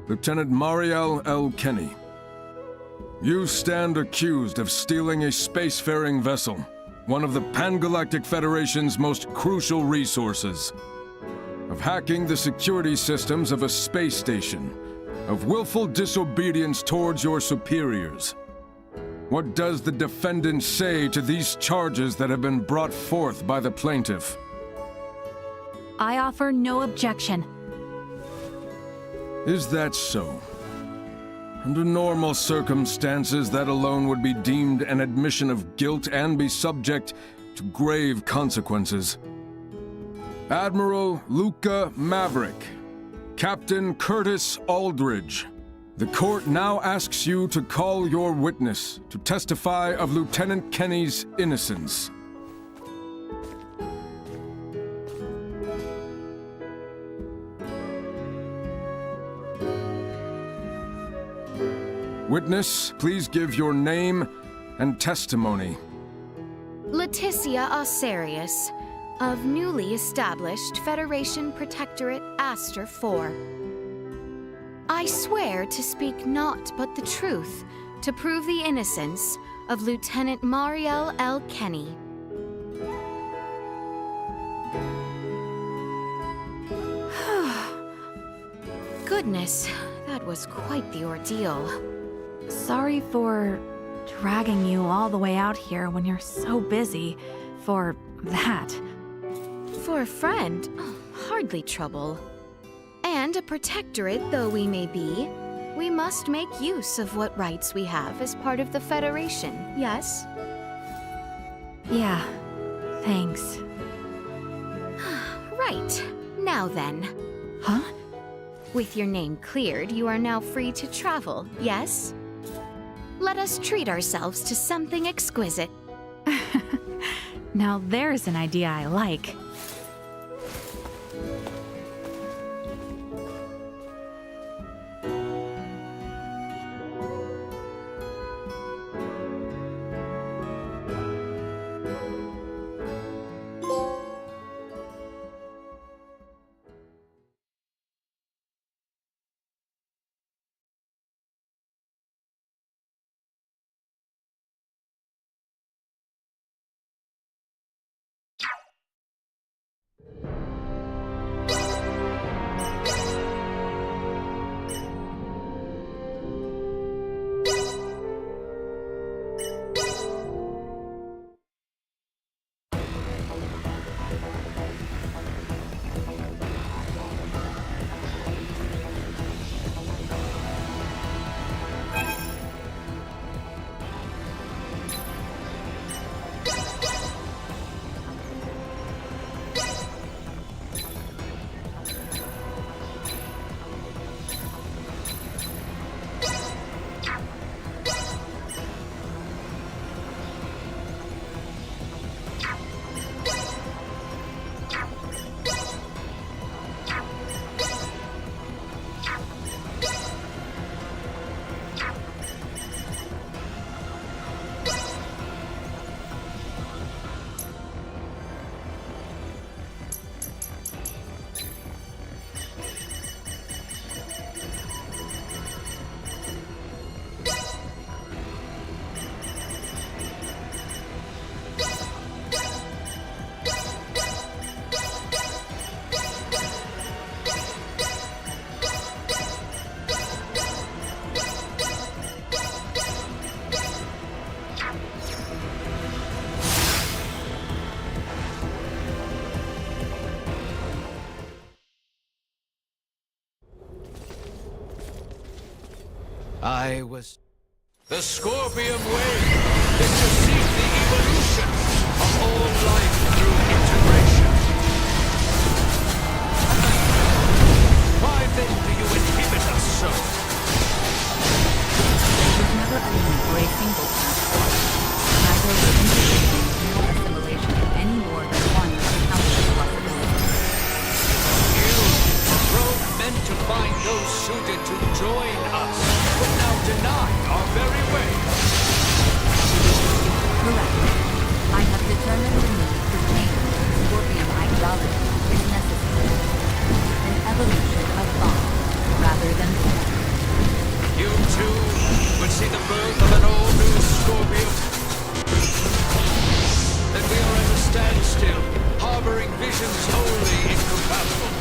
Lieutenant Mariel L. Kenny. You stand accused of stealing a spacefaring vessel, one of the Pan-Galactic Federation's most crucial resources, of hacking the security systems of a space station, of willful disobedience towards your superiors. What does the defendant say to these charges that have been brought forth by the plaintiff? I offer no objection. Is that so? Under normal circumstances, that alone would be deemed an admission of guilt and be subject to grave consequences. Admiral Luca Maverick, Captain Curtis Aldridge, the court now asks you to call your witness to testify of Lieutenant Kenny's innocence. Witness, please give your name and testimony. Leticia Osarius, of newly established Federation Protectorate Aster 4. I swear to speak naught but the truth to prove the innocence of Lieutenant Mariel L. Kenny. Goodness, that was quite the ordeal. Sorry for dragging you all the way out here when you're so busy for that. For a friend, hardly trouble. And a protectorate though we may be, we must make use of what rights we have as part of the Federation, yes? Yeah, thanks. Right. Now then. Huh? With your name cleared, you are now free to travel, yes? Let us treat ourselves to something exquisite. Now there's an idea I like. I was... The Scorpion Way is to seek the evolution of all life through integration. Why then do you inhibit us so? There was never a need for a single path forward. Neither was integration nor assimilation any more than one of countless possibilities. You, grown men to find those suited to join us, but now deny our very way. Correct. I have determined the need for change in Scorpion ideology is necessary. An evolution of thought, rather than form. You too would see the birth of an all-new Scorpion. Then we are at a standstill, harboring visions wholly incompatible.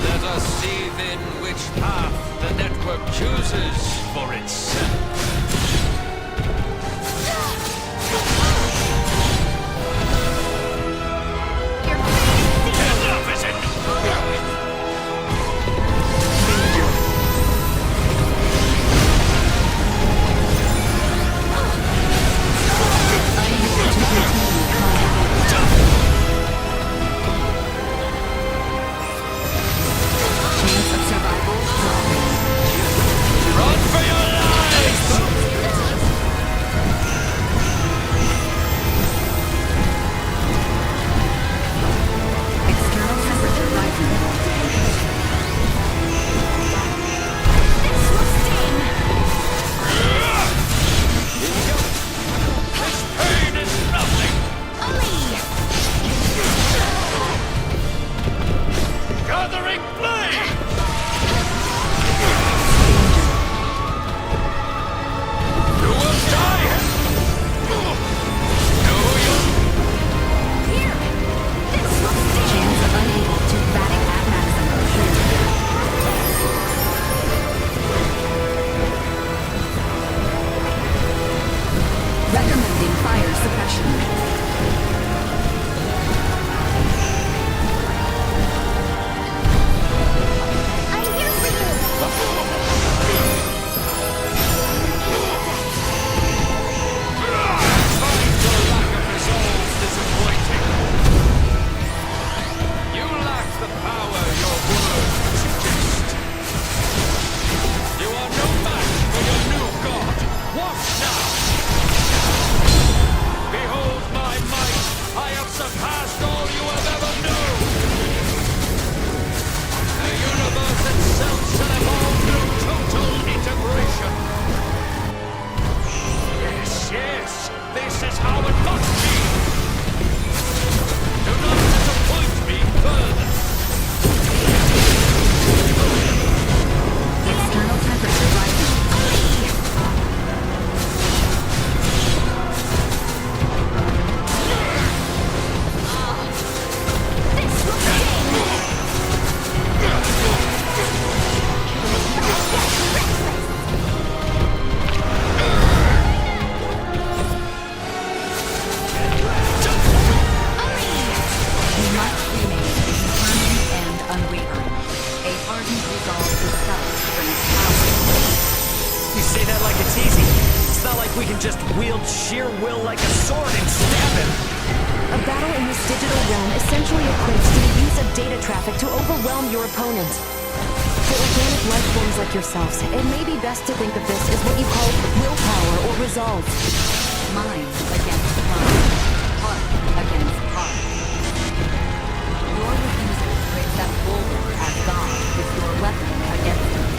Let us see then which path the network chooses for itself. Enough is it? Run for your lives! External temperature rising. This will sting! This pain is nothing! Gathering flame! You will die! No, you... Here! This will sting! Chains are unable to vatic at maximum. Recommending fire suppression. I'm here for you! Your lack of resolve disappointing. You lack the power your words suggest. You are no match for your new god. Watch now! Behold my might! I have surpassed all you have ever known! The universe itself shall evolve through total integration. Yes, yes, this is how it must be! Do not disappoint me further! External temperature rising. This will sting! We must remain determined and unwavering. A hardened resolve itself brings power. You say that like it's easy. It's not like we can just wield sheer will like a sword and stab him. A battle in this digital realm essentially equates to the use of data traffic to overwhelm your opponent. For organic life forms like yourselves, it may be best to think of this as what you call willpower or resolve. Mind against mind. Heart against heart. Your refusal to accept Bulwark as God is your weapon against him.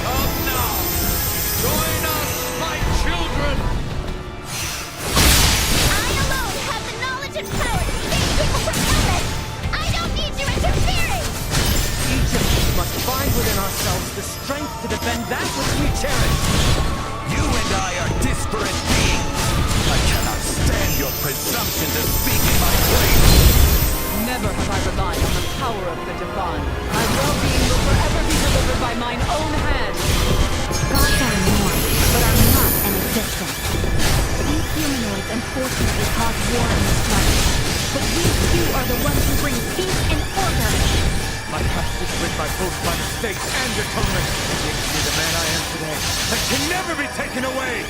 Come now! Join us, my children! I alone have the knowledge and power to save people from illness! I don't need your interference! Each of us must find within ourselves the strength to defend that which we cherish. You and I are disparate beings. I cannot stand your presumption to speak in my place. Never have I relied on the power of the divine. My well-being will forever be delivered by mine own hand. Gods are immortal, but are not an existence. These humanoids unfortunately cause war and strife. But we too are the ones who bring peace and order. My path is rid by both my mistakes and atonement. It makes me the man I am today, that can never be taken away!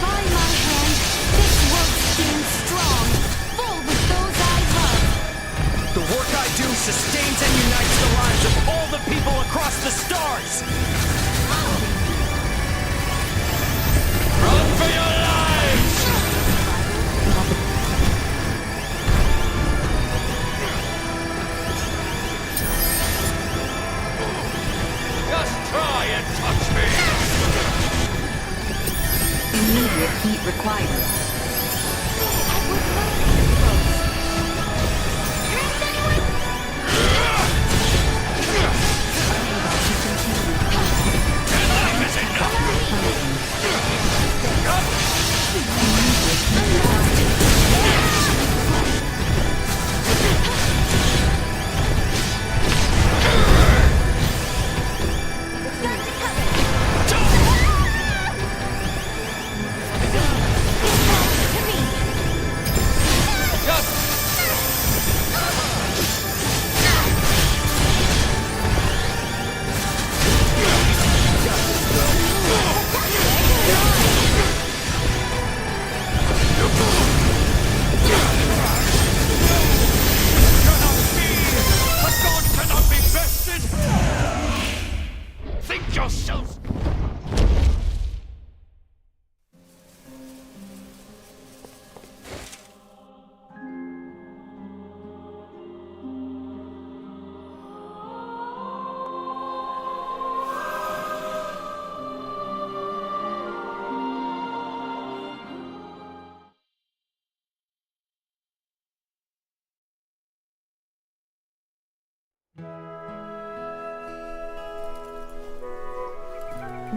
By my hand, this world stands strong, full with those I love. The work I do sustains and unites the lives of all the people across the stars! Run for your lives! Just try and touch me! Immediate heat required.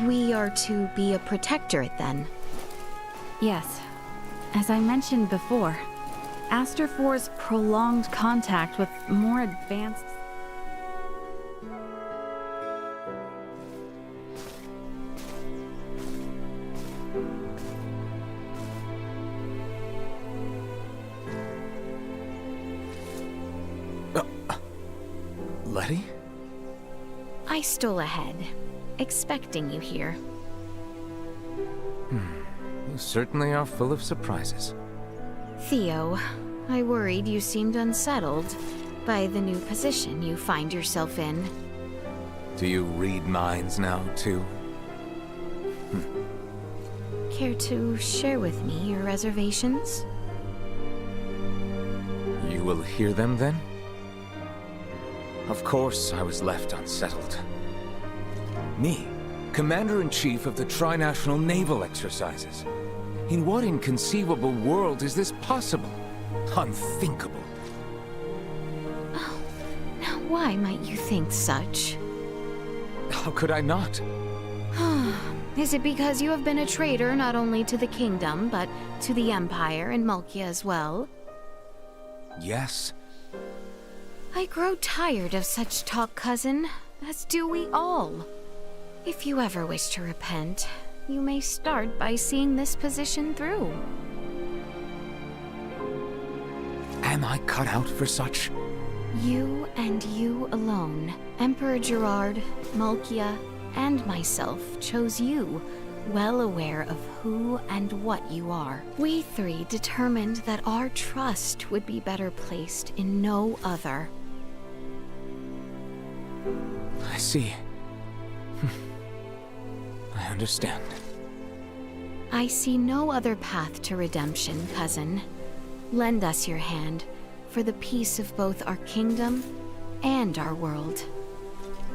We are to be a protectorate, then? Yes. As I mentioned before, Aster 4's prolonged contact with more advanced... Letty? I stole ahead, expecting you here. You certainly are full of surprises. Theo, I worried you seemed unsettled by the new position you find yourself in. Do you read minds now, too? Care to share with me your reservations? You will hear them, then? Of course I was left unsettled. Me, Commander-in-Chief of the Trinational Naval Exercises. In what inconceivable world is this possible? Unthinkable. Oh, now why might you think such? How could I not? Is it because you have been a traitor not only to the kingdom, but to the Empire and Malkia as well? Yes. I grow tired of such talk, cousin, as do we all. If you ever wish to repent, you may start by seeing this position through. Am I cut out for such? You and you alone, Emperor Gerard, Malkia, and myself chose you, well aware of who and what you are. We three determined that our trust would be better placed in no other. I see. I understand. I see no other path to redemption, cousin. Lend us your hand for the peace of both our kingdom and our world.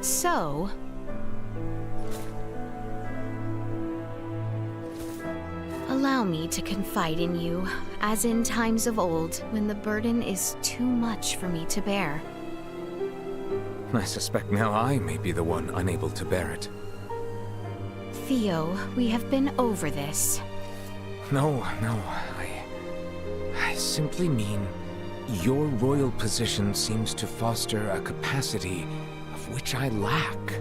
So... allow me to confide in you, as in times of old, when the burden is too much for me to bear. I suspect now I may be the one unable to bear it. Theo, we have been over this. No, I simply mean your royal position seems to foster a capacity of which I lack.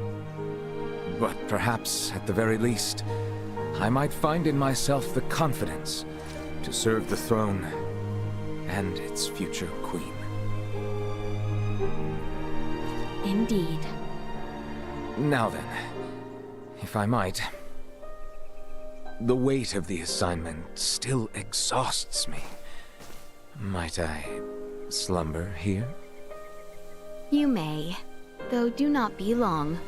But perhaps, at the very least, I might find in myself the confidence to serve the throne and its future queen. Indeed. Now then, if I might... The weight of the assignment still exhausts me. Might I slumber here? You may, though do not be long.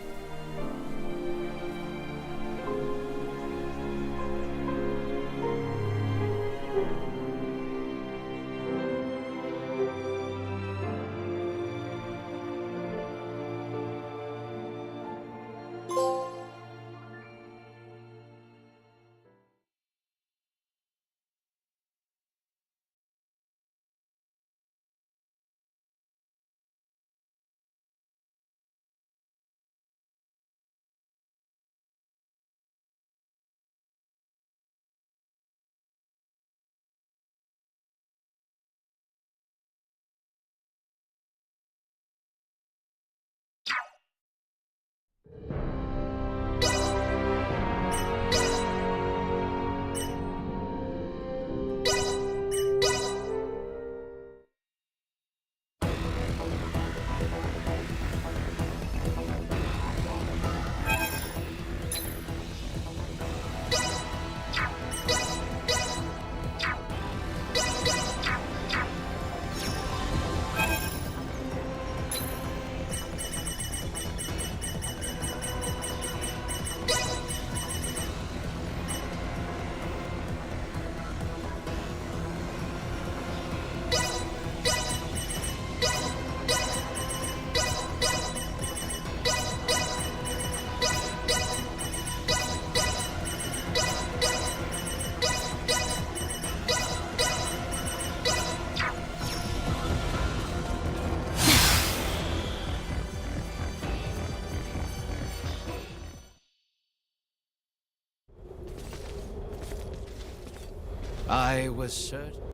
I was certain.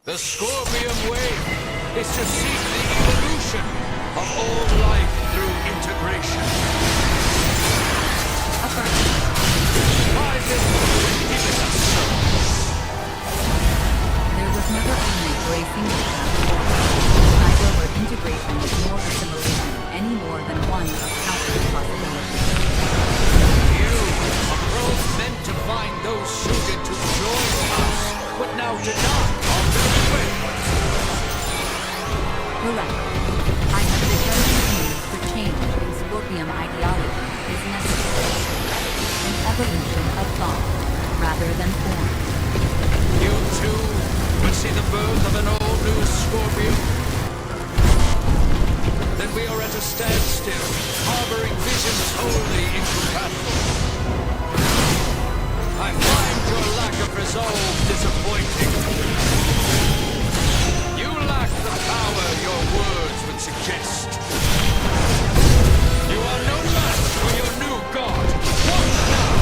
The Scorpium Way is to seek the evolution of all life through integration. Why did you give us so? There was never only bracing the path. Neither were integration nor assimilation any more than one of countless possibilities. You are both meant to find those suited to join us, but now deny our very way. Correct. I have determined means for change in Scorpium ideology is necessary. An evolution of thought, rather than form. You too will see the birth of an all-new Scorpium. Then we are at a standstill, harboring visions wholly incompatible. I find your lack of resolve disappointing. You lack the power your words would suggest. You are no match for your new god. Watch now!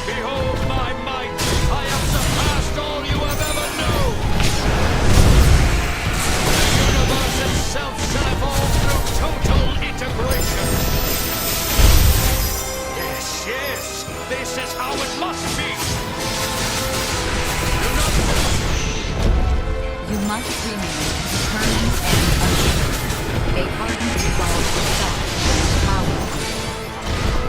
Behold my might! I have surpassed all you have ever known! The universe itself shall evolve through total integration! Yes, this is how it must be! Do not... You must remain determined and undeterred. A hardened resolve of thought and power.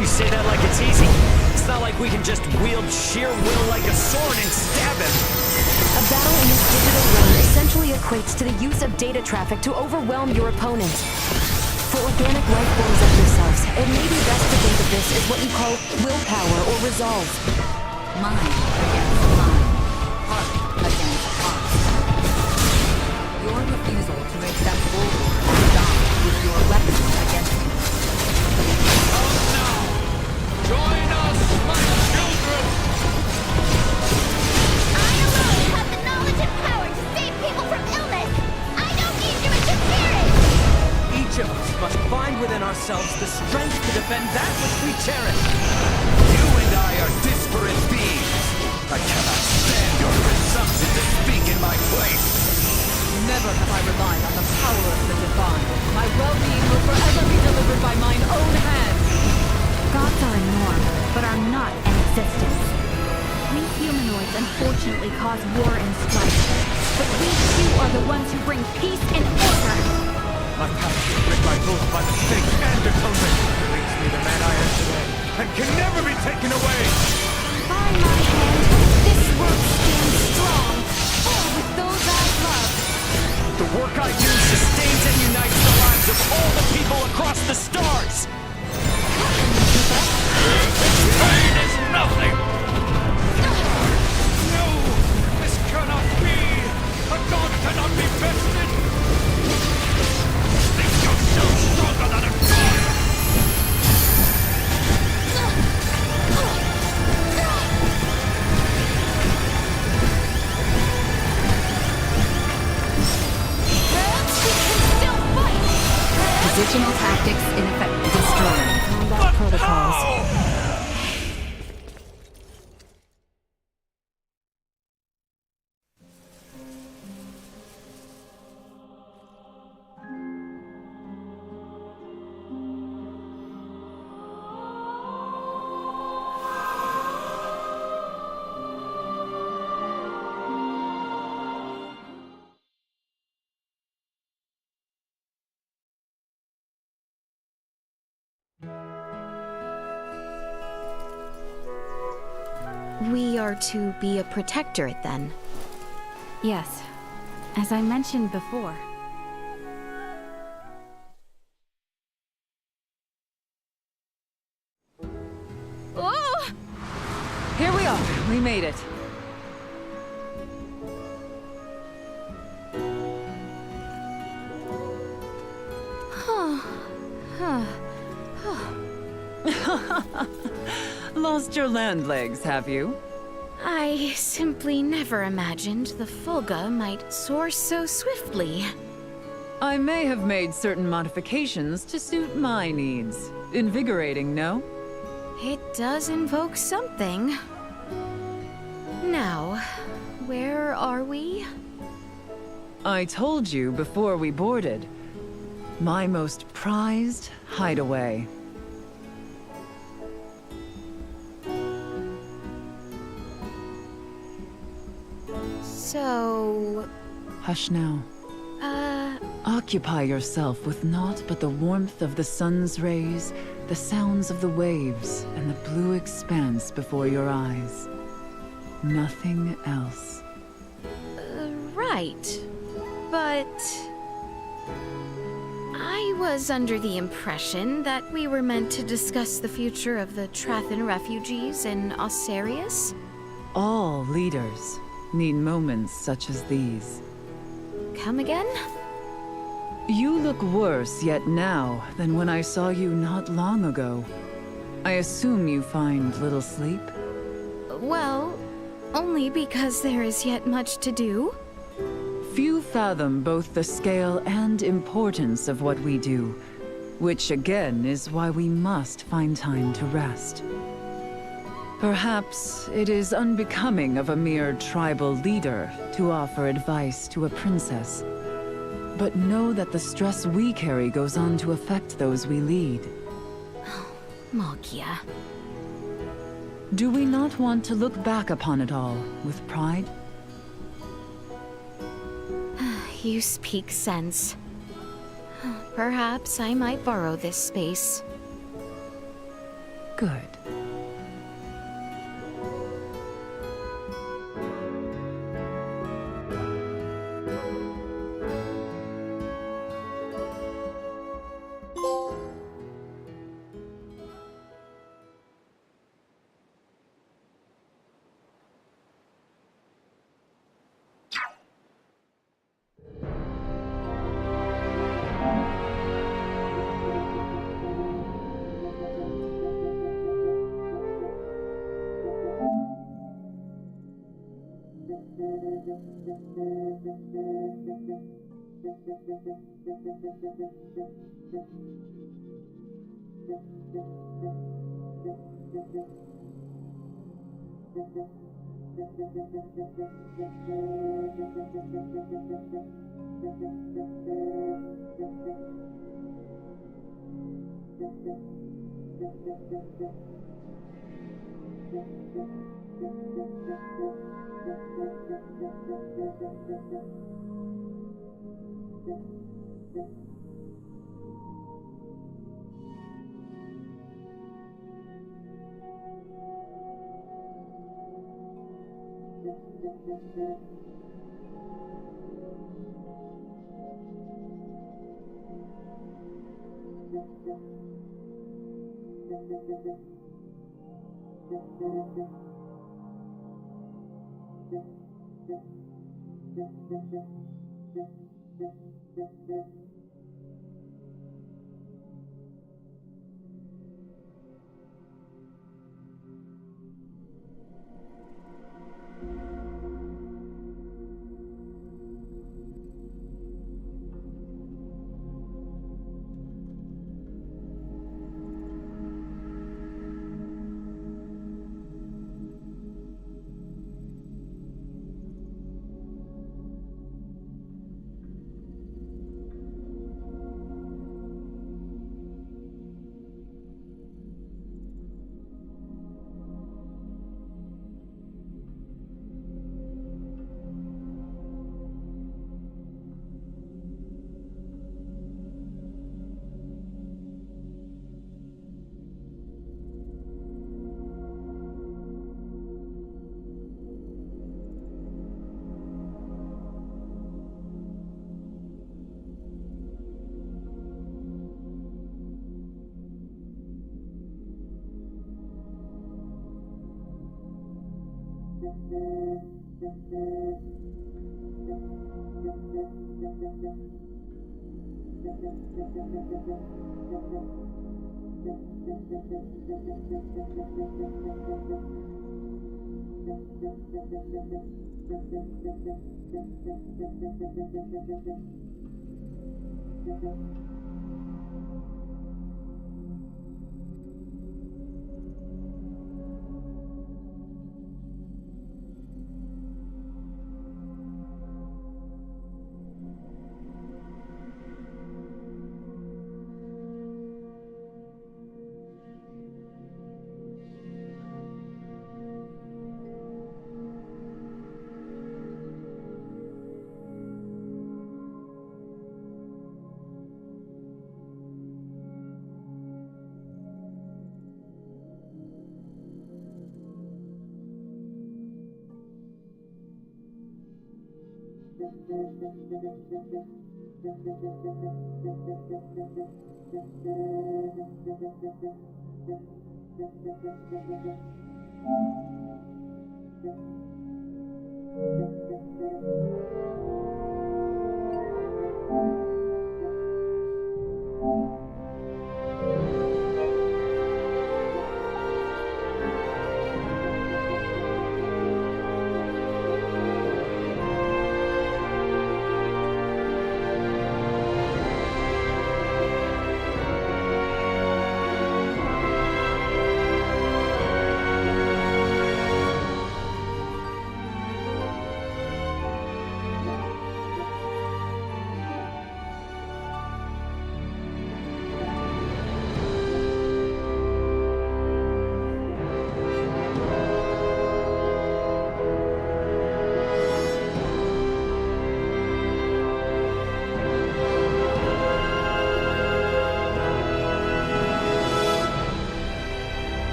You say that like it's easy. It's not like we can just wield sheer will like a sword and stab him. A battle in this digital realm essentially equates to the use of data traffic to overwhelm your opponent. For organic life forms like yourselves, it may be best to think of this as what you call willpower or resolve. Mind against mind. Heart against heart. Your refusal to accept Bulwark and die with your weapons against me. Come now! Join us, my children! I alone have the knowledge and power to save people from illness! I don't need you interfering! Each of us must find within ourselves the strength to defend that which we cherish. You and I are disparate beings. I cannot stand your presumption to speak in my place. Never have I relied on the power of the divine. My well-being will forever be delivered by mine own hand. Gods are a norm, but are not an existence. We humanoids unfortunately cause war and strife, but we too are the ones who bring peace and order. My path is by both my mistakes and atonement, makes me the man I am today, and can never be taken away! By my hand, this world stands strong, full with those I love. The work I do sustains and unites the lives of all the people across the stars! Pain is nothing! No! This cannot be! A god cannot be bested! Think yourself stronger than a god! Positional tactics in effect. Destroyed. Combat protocols. We are to be a protectorate, then? Yes, as I mentioned before. Oh! Here we are. We made it. Lost your land legs, have you? I simply never imagined the Fulga might soar so swiftly. I may have made certain modifications to suit my needs. Invigorating, no? It does invoke something. Now, where are we? I told you before we boarded. My most prized hideaway. So... Hush now. Occupy yourself with naught but the warmth of the sun's rays, the sounds of the waves, and the blue expanse before your eyes. Nothing else. Right. But... I was under the impression that we were meant to discuss the future of the Trathan refugees in Osarius? All leaders need moments such as these. Come again? You look worse yet now than when I saw you not long ago. I assume you find little sleep? Well, only because there is yet much to do. Few fathom both the scale and importance of what we do, which again is why we must find time to rest. Perhaps it is unbecoming of a mere tribal leader to offer advice to a princess. But know that the stress we carry goes on to affect those we lead. Magia. Do we not want to look back upon it all with pride? You speak sense. Perhaps I might borrow this space. Good.